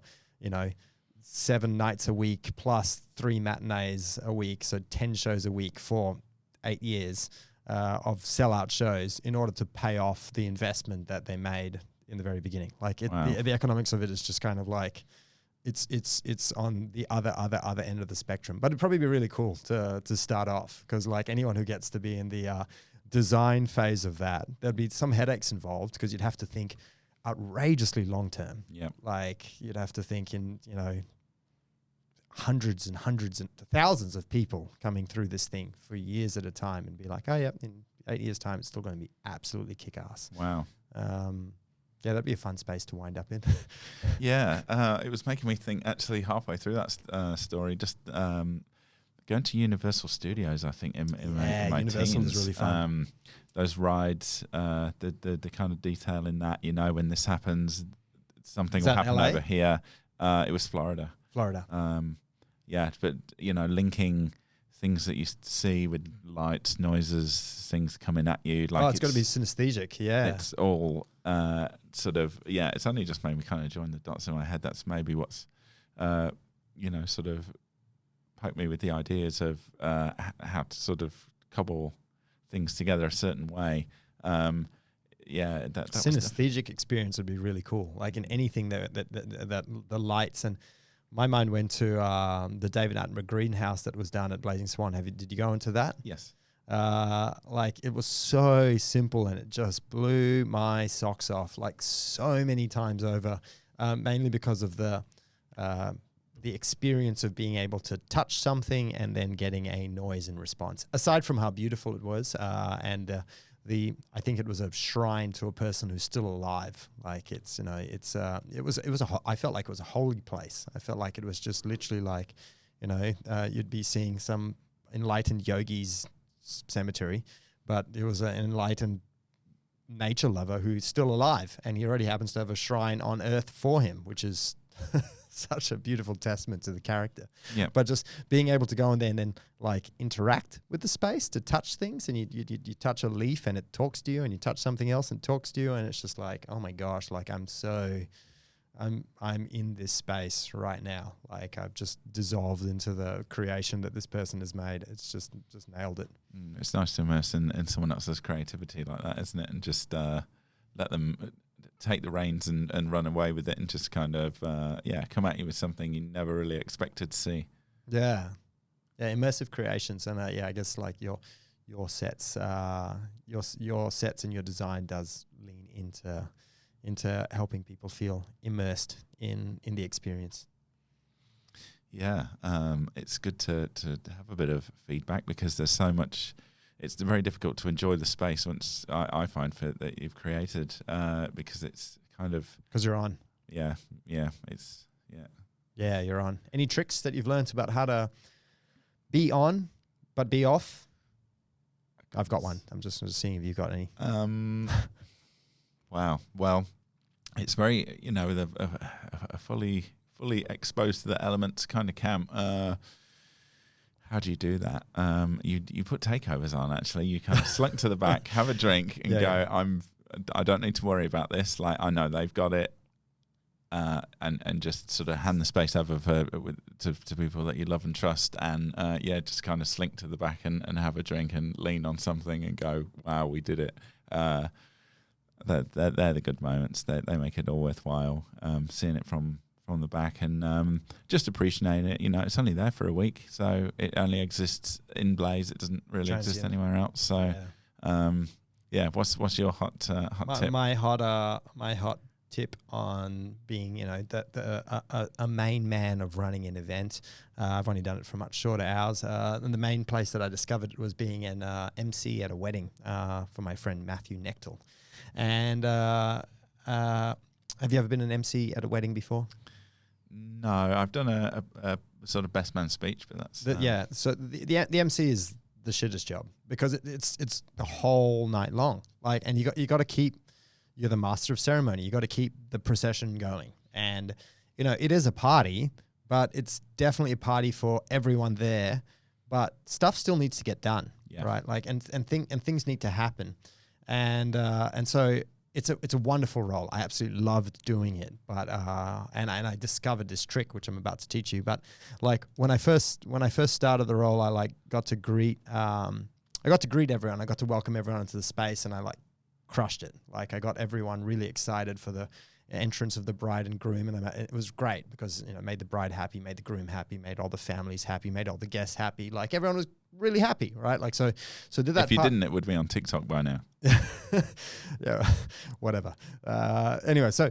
7 nights a week plus 3 matinees a week, so 10 shows a week for 8 years of sellout shows in order to pay off the investment that they made in the very beginning. Like the economics of it is just kind of like it's on the other end of the spectrum. But it'd probably be really cool to start off, because like anyone who gets to be in the design phase of that, there'd be some headaches involved, because you'd have to think outrageously long term. Yeah. Like you'd have to think in hundreds and hundreds and thousands of people coming through this thing for years at a time and be like, oh yeah, in 8 years time, it's still going to be absolutely kick-ass. Wow. Yeah, that'd be a fun space to wind up in. Yeah, it was making me think actually halfway through that story, just going to Universal Studios, I think, in my Universal teens. was really fun. Those rides, the kind of detail in that, when this happens, something will happen LA? over here. It was Florida. Yeah, but, linking things that you see with lights, noises, things coming at you. Like it's got to be synesthetic, yeah. It's all it's only just made me kind of join the dots in my head. That's maybe what's, sort of poked me with the ideas of how to sort of cobble things together a certain way. That synesthetic experience would be really cool. Like in anything that the lights, and my mind went to the David Attenborough greenhouse that was down at Blazing Swan. Did you go into that? Yes. It was so simple and it just blew my socks off like so many times over, mainly because of the experience of being able to touch something and then getting a noise in response. Aside from how beautiful it was, I think it was a shrine to a person who's still alive. Like I felt like it was a holy place. I felt like it was just literally like, you'd be seeing some enlightened yogi's cemetery, but it was an enlightened nature lover who's still alive, and he already happens to have a shrine on Earth for him, which is such a beautiful testament to the character. Yeah. But just being able to go in there and then like interact with the space, to touch things, and you touch a leaf and it talks to you, and you touch something else and it talks to you, and it's just like, oh my gosh, like I'm in this space right now. Like I've just dissolved into the creation that this person has made. It's just nailed it. It's nice to immerse in someone else's creativity like that, isn't it? And just let them take the reins and run away with it, and just kind of come at you with something you never really expected to see. Yeah, immersive creations, and I guess like your sets, your sets and your design does lean into helping people feel immersed in the experience. Yeah, it's good to have a bit of feedback, because there's so much. It's very difficult to enjoy the space once I find that you've created, because it's kind of... Because you're on. Yeah, you're on. Any tricks that you've learned about how to be on but be off? I've got one. I'm just seeing if you've got any. Wow. Well, it's very, with a fully exposed to the elements kind of camp. How do you do that? You put takeovers on, actually. You kind of slunk to the back, have a drink, and I don't need to worry about this. Like, I know they've got it. And just sort of hand the space over to people that you love and trust, and just kind of slink to the back and have a drink and lean on something and go, wow, we did it. They're the good moments. They make it all worthwhile. Seeing it from the back, and just appreciating it. It's only there for a week, so it only exists in Blaze. It doesn't really exist anywhere else. So, what's your hot tip? My hot tip on being, a main man of running an event. I've only done it for much shorter hours. And the main place that I discovered was being an MC at a wedding for my friend Matthew Nechtel. And have you ever been an MC at a wedding before? No, I've done a sort of best man speech, but that's... So the MC is the shittest job, because it's the whole night long. Like, and you got to keep... You're the master of ceremony. You got to keep the procession going. And, it is a party, but it's definitely a party for everyone there. But stuff still needs to get done, right? Like, and things need to happen. And so it's a wonderful role. I absolutely loved doing it. But and I discovered this trick, which I'm about to teach you. But like when I first started the role, I got to greet everyone. I got to welcome everyone into the space, and I crushed it. Like I got everyone really excited for the entrance of the bride and groom, and it was great because made the bride happy, made the groom happy, made all the families happy, made all the guests happy. Like everyone was really happy, right? Like so did that. If you didn't, it would be on TikTok by now. Yeah, whatever. Anyway, so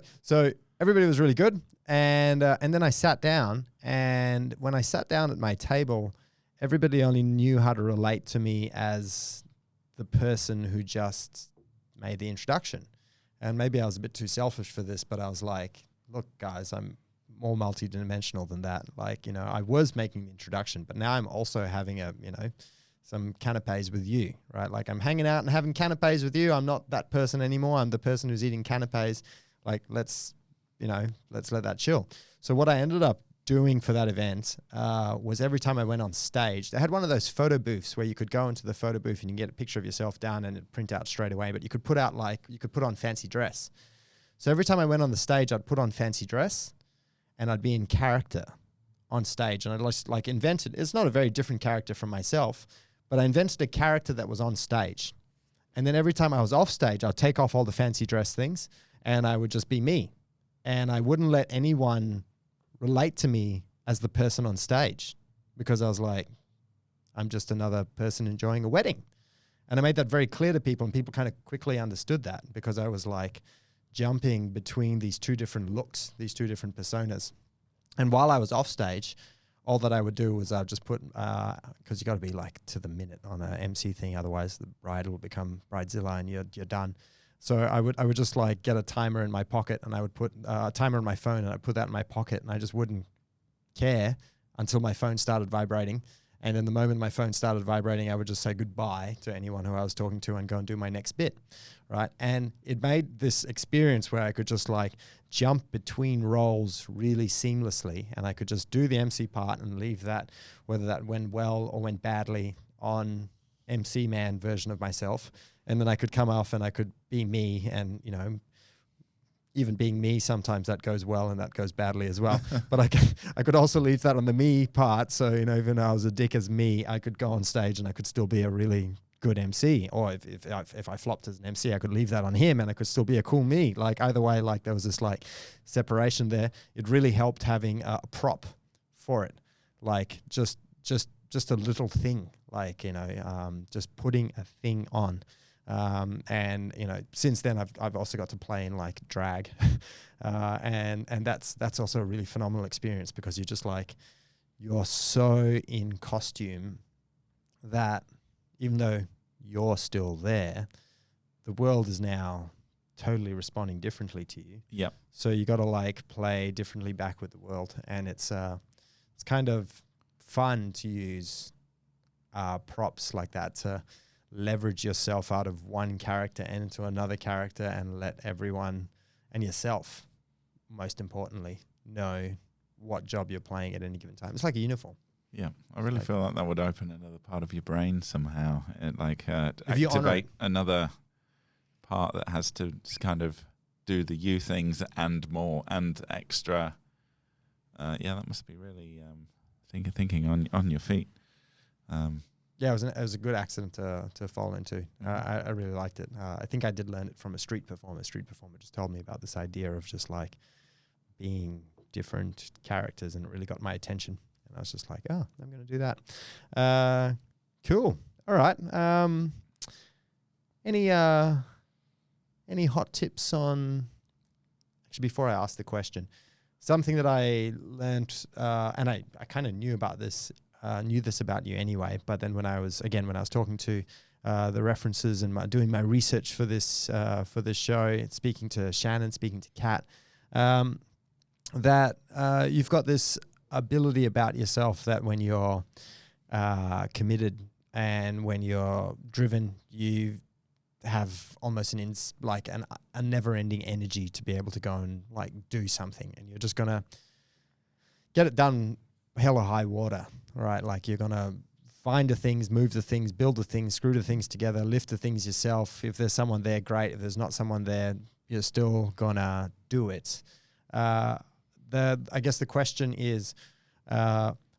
everybody was really good, And then I sat down, and when I sat down at my table, everybody only knew how to relate to me as the person who just made the introduction. And maybe I was a bit too selfish for this, but I was like, look, guys, I'm more multidimensional than that. Like, you know, I was making the introduction, but now I'm also having some canapes with you, right? Like, I'm hanging out and having canapes with you. I'm not that person anymore. I'm the person who's eating canapes. Like, let's let that chill. So what I ended up doing for that event was every time I went on stage, they had one of those photo booths where you could go into the photo booth and you can get a picture of yourself down and it'd print out straight away, but you could put on fancy dress. So every time I went on the stage, I'd put on fancy dress and I'd be in character on stage. And I'd just like invented, it's not a very different character from myself, but I invented a character that was on stage. And then every time I was off stage, I'd take off all the fancy dress things and I would just be me. And I wouldn't let anyone relate to me as the person on stage because I was like, I'm just another person enjoying a wedding. And I made that very clear to people, and people kind of quickly understood that because I was like jumping between these two different looks, these two different personas. And while I was off stage, all that I would do was I'd just put, because you got to be like to the minute on an MC thing, otherwise the bride will become bridezilla and you're done. So I would just like get a timer in my pocket, and I would put a timer on my phone, and I'd put that in my pocket, and I just wouldn't care until my phone started vibrating. And then the moment my phone started vibrating, I would just say goodbye to anyone who I was talking to and go and do my next bit, right? And it made this experience where I could just like jump between roles really seamlessly, and I could just do the MC part and leave that, whether that went well or went badly, on MC man version of myself. And then I could come off and I could be me, and, you know, even being me, sometimes that goes well and that goes badly as well. But I could also leave that on the me part. So, you know, even though I was a dick as me, I could go on stage and I could still be a really good MC. Or if I flopped as an MC, I could leave that on him and I could still be a cool me. Like, either way, like, there was this like separation there. It really helped having a prop for it. Like just a little thing, like, you know, just putting a thing on. And, you know, since then I've also got to play in like drag, and that's also a really phenomenal experience, because you're just like, you're so in costume that even though you're still there, the world is now totally responding differently to you. Yep. So you got to like play differently back with the world, and it's kind of fun to use props like that to leverage yourself out of one character and into another character, and let everyone, and yourself most importantly, know what job you're playing at any given time. It's like a uniform. Yeah, I really feel like that would open another part of your brain somehow. It like you activate another part that has to kind of do the you things and more and extra. Yeah, that must be really thinking on your feet. Yeah, it was a good accident to fall into. I really liked it. I think I did learn it from a street performer. A street performer just told me about this idea of just like being different characters, and it really got my attention. And I was just like, oh, I'm going to do that. Cool. All right. Any hot tips on? Actually, before I ask the question, something that I learned, and I kind of knew about this. Knew this about you anyway, but then when I was talking to the references and doing my research for this show, speaking to Shannon, speaking to Kat, that you've got this ability about yourself that when you're committed and when you're driven, you have almost a never-ending energy to be able to go and like do something, and you're just gonna get it done, hell or high water. Right, like you're gonna find the things, move the things, build the things, screw the things together, lift the things yourself. If there's someone there, great. If there's not someone there, you're still gonna do it. I guess the question is,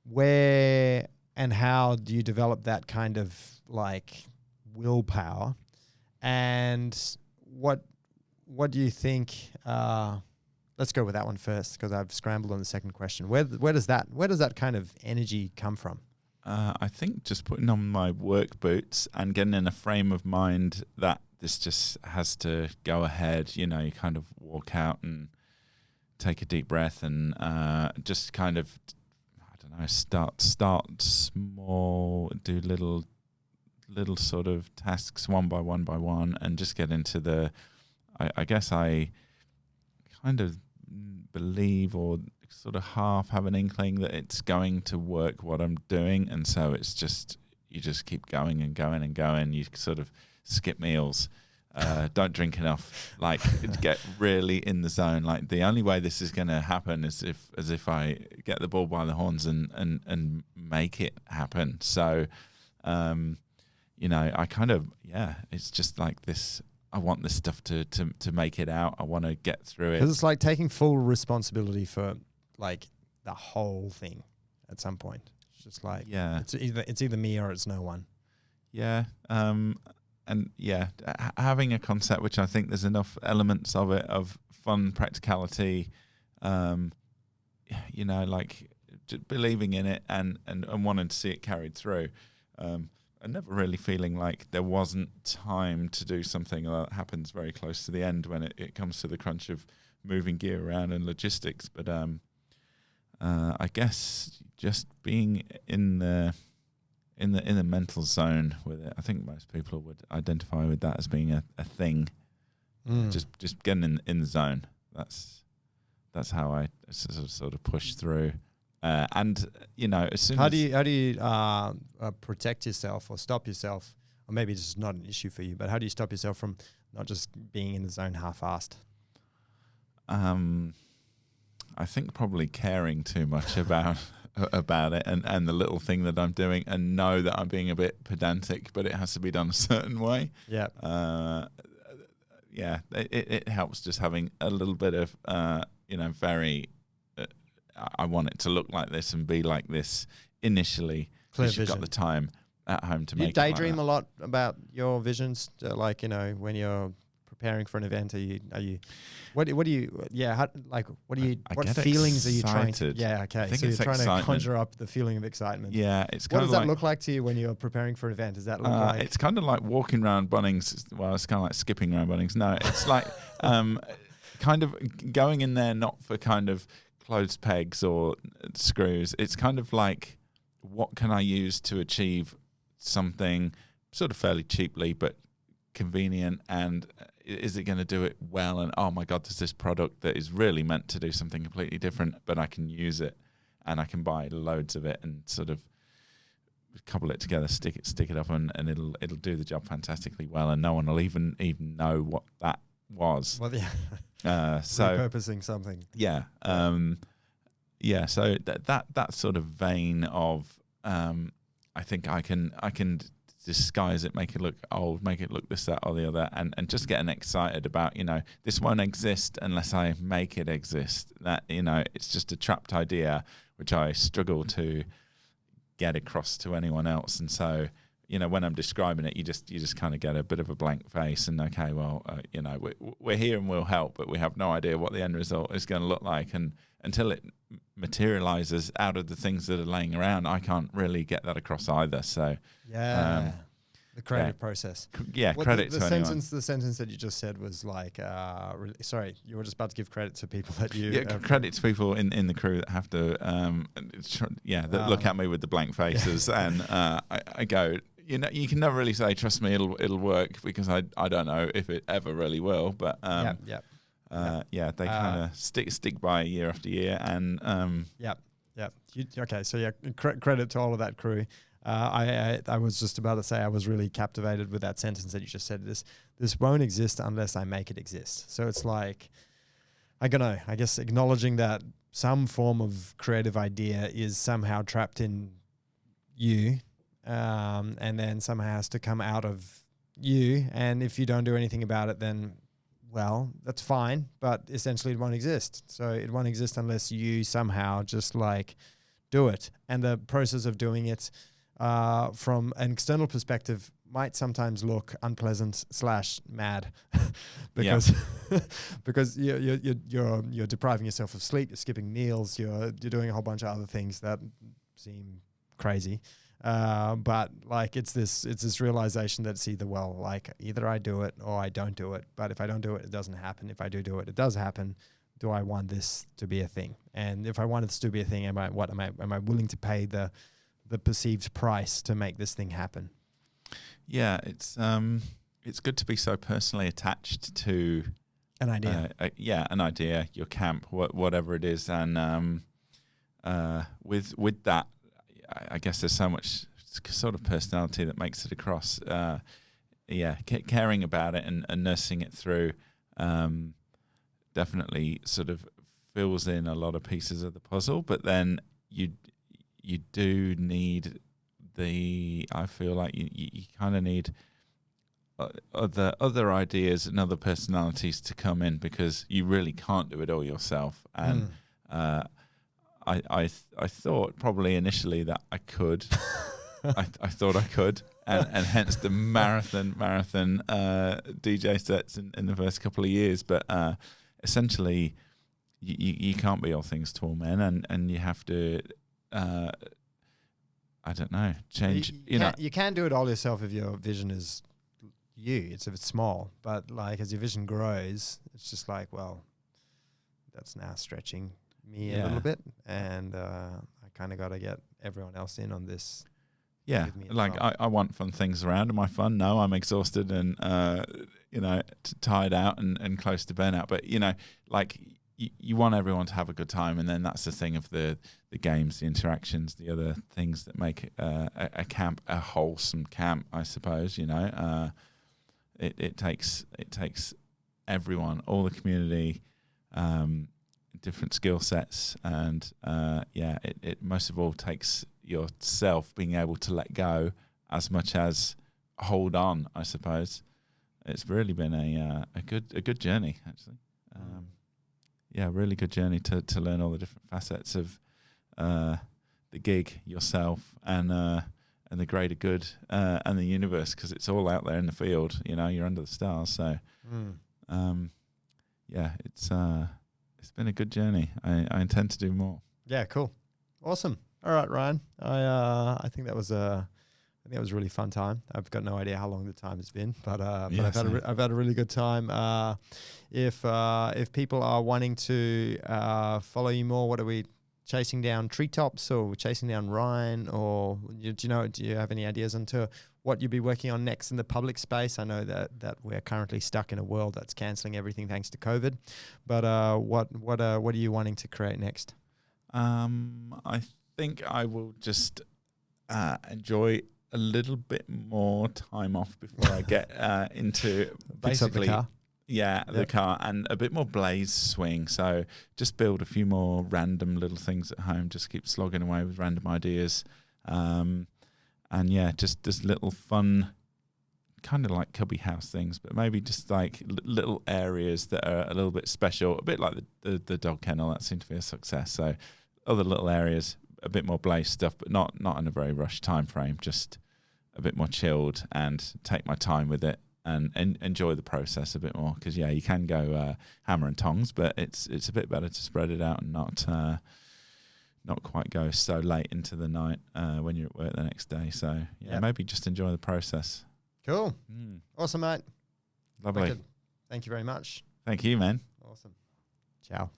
where and how do you develop that kind of like willpower, and what do you think? Let's go with that one first, because I've scrambled on the second question. Where does that kind of energy come from? I think just putting on my work boots and getting in a frame of mind that this just has to go ahead. You know, you kind of walk out and take a deep breath and just kind of, I don't know, start small, do little sort of tasks one by one, and just get into the. I guess I kind of believe or sort of half have an inkling that it's going to work what I'm doing, and so it's just you just keep going and going and going. You sort of skip meals, don't drink enough, like get really in the zone. Like the only way this is going to happen is if I get the bull by the horns and make it happen. So, I kind of it's just like this. I want this stuff to make it out. I want to get through it. Because it's like taking full responsibility for like the whole thing at some point. It's just like it's either me or it's no one. Yeah. Having a concept which I think there's enough elements of it of fun practicality, like believing in it and wanting to see it carried through. And never really feeling like there wasn't time to do something that happens very close to the end when it comes to the crunch of moving gear around and logistics. But I guess just being in the mental zone with it, I think most people would identify with that as being a thing. Just getting in the zone. That's how I sort of push through. And as soon how as do you protect yourself or stop yourself, or maybe it's just not an issue for you, but how do you stop yourself from not just being in the zone half-assed? I think probably caring too much about it and the little thing that I'm doing, and know that I'm being a bit pedantic, but it has to be done a certain way. Yeah. It helps just having a little bit of very. I want it to look like this and be like this initially. Because you've got the time at home to make it. You daydream a lot about your visions, when you're preparing for an event. What feelings are you trying to? Yeah, okay. So you're trying to conjure up the feeling of excitement. Yeah, it's what kind does of that look like to you when you're preparing for an event? Does that look like? It's kind of like walking around Bunnings. Well, it's kind of like skipping around Bunnings. No, it's like kind of going in there not for kind of clothes pegs or screws. It's kind of like, what can I use to achieve something sort of fairly cheaply but convenient, and is it going to do it well? And oh my god, there's this product that is really meant to do something completely different, but I can use it and I can buy loads of it and sort of couple it together, stick it up, and it'll do the job fantastically well, and no one will even know what that was. Well, so repurposing something. Yeah. So that sort of vein of I think I can disguise it, make it look old, make it look this, that, or the other, and just getting excited about, this won't exist unless I make it exist. That, it's just a trapped idea which I struggle to get across to anyone else. And so, when I'm describing it, you just kind of get a bit of a blank face and, okay, well, we're here and we'll help, but we have no idea what the end result is going to look like. And until it materializes out of the things that are laying around, I can't really get that across either. So the creative process. Credit to anyone. The sentence that you just said was like, sorry, you were just about to give credit to people that you... Yeah, credit to people in the crew that have to, that look at me with the blank faces, and I go, you can never really say, trust me, it'll work, because I don't know if it ever really will, but they kind of stick by year after year, and credit to all of that crew. I was just about to say, I was really captivated with that sentence that you just said. This won't exist unless I make it exist. So it's like, I don't know, I guess acknowledging that some form of creative idea is somehow trapped in you, and then somehow has to come out of you. And if you don't do anything about it, then, well, that's fine, but essentially it won't exist. So it won't exist unless you somehow just like do it. And the process of doing it from an external perspective might sometimes look unpleasant / mad because because you're depriving yourself of sleep, you're skipping meals, you're doing a whole bunch of other things that seem crazy. But like it's this realization that it's either I do it or I don't do it. But if I don't do it, it doesn't happen. If I do it, it does happen. do I want this to be a thing? And if I want it to be a thing, am I willing to pay the perceived price to make this thing happen? Yeah, it's good to be so personally attached to an idea. An idea, your camp, whatever it is, and with that, I guess there's so much sort of personality that makes it across. Caring about it and nursing it through definitely sort of fills in a lot of pieces of the puzzle. But then you do need I feel like you kind of need other ideas and other personalities to come in, because you really can't do it all yourself. And I thought probably initially that I could. I thought I could, and hence the marathon DJ sets in the first couple of years. But essentially, you can't be all things to all men, and you have to. I don't know. Change. You can't do it all yourself if your vision is if it's small. But like as your vision grows, it's just like, well, that's now stretching me a little bit, and I kind of got to get everyone else in on this. Yeah, like I want fun things around. Am I fun? No, I'm exhausted and tired out and close to burnout. But like you want everyone to have a good time, and then that's the thing of the games, the interactions, the other things that make a camp a wholesome camp, I suppose. It takes everyone, all the community, different skill sets, and it most of all takes yourself being able to let go as much as hold on, I suppose. It's really been a good journey, actually. Really good journey to learn all the different facets of the gig, yourself, and the greater good, and the universe, because it's all out there in the field. You're under the stars. So it's been a good journey. I intend to do more. Yeah, cool, awesome. All right, Ryan. I think that was a really fun time. I've got no idea how long the time has been, but I've had a really good time. If people are wanting to follow you more, what are we chasing down? Treetops, or chasing down Ryan, or do you have any ideas onto what you'll be working on next in the public space? I know that we're currently stuck in a world that's cancelling everything thanks to COVID, but what are you wanting to create next? I think I will just enjoy a little bit more time off before I get into basically the car, and a bit more blaze swing. So just build a few more random little things at home, just keep slogging away with random ideas, and just little fun, kind of like cubby house things, but maybe just like little areas that are a little bit special, a bit like the dog kennel that seemed to be a success. So other little areas, a bit more blaze stuff, but not in a very rushed time frame, just a bit more chilled, and take my time with it and enjoy the process a bit more. Because you can go hammer and tongs, but it's a bit better to spread it out and not quite go so late into the night when you're at work the next day. So maybe just enjoy the process. Cool. Awesome, mate. Lovely. Wicked. Thank you very much. Thank you, man. Awesome. Ciao.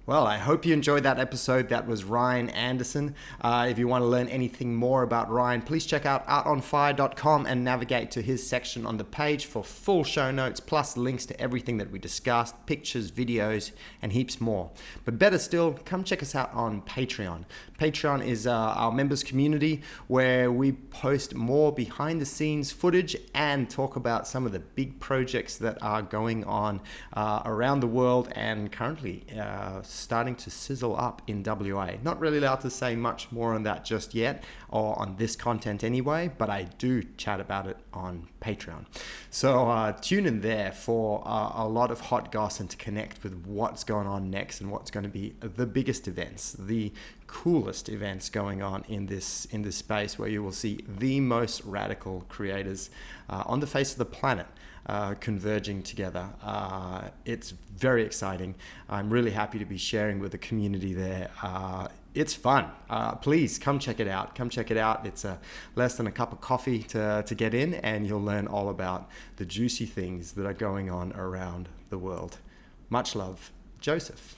Well, I hope you enjoyed that episode. That was Ryan Anderson. If you want to learn anything more about Ryan, please check out artonfire.com and navigate to his section on the page for full show notes, plus links to everything that we discussed, pictures, videos, and heaps more. But better still, come check us out on Patreon. Patreon is our members community where we post more behind the scenes footage and talk about some of the big projects that are going on around the world and currently starting to sizzle up in WA. Not really allowed to say much more on that just yet, or on this content anyway, but I do chat about it on Patreon. So tune in there for a lot of hot goss and to connect with what's going on next and what's going to be the biggest events, the coolest events going on in this space, where you will see the most radical creators on the face of the planet converging together. It's very exciting. I'm really happy to be sharing with the community there. It's fun. Please come check it out. It's less than a cup of coffee to get in, and you'll learn all about the juicy things that are going on around the world. Much love, Joseph.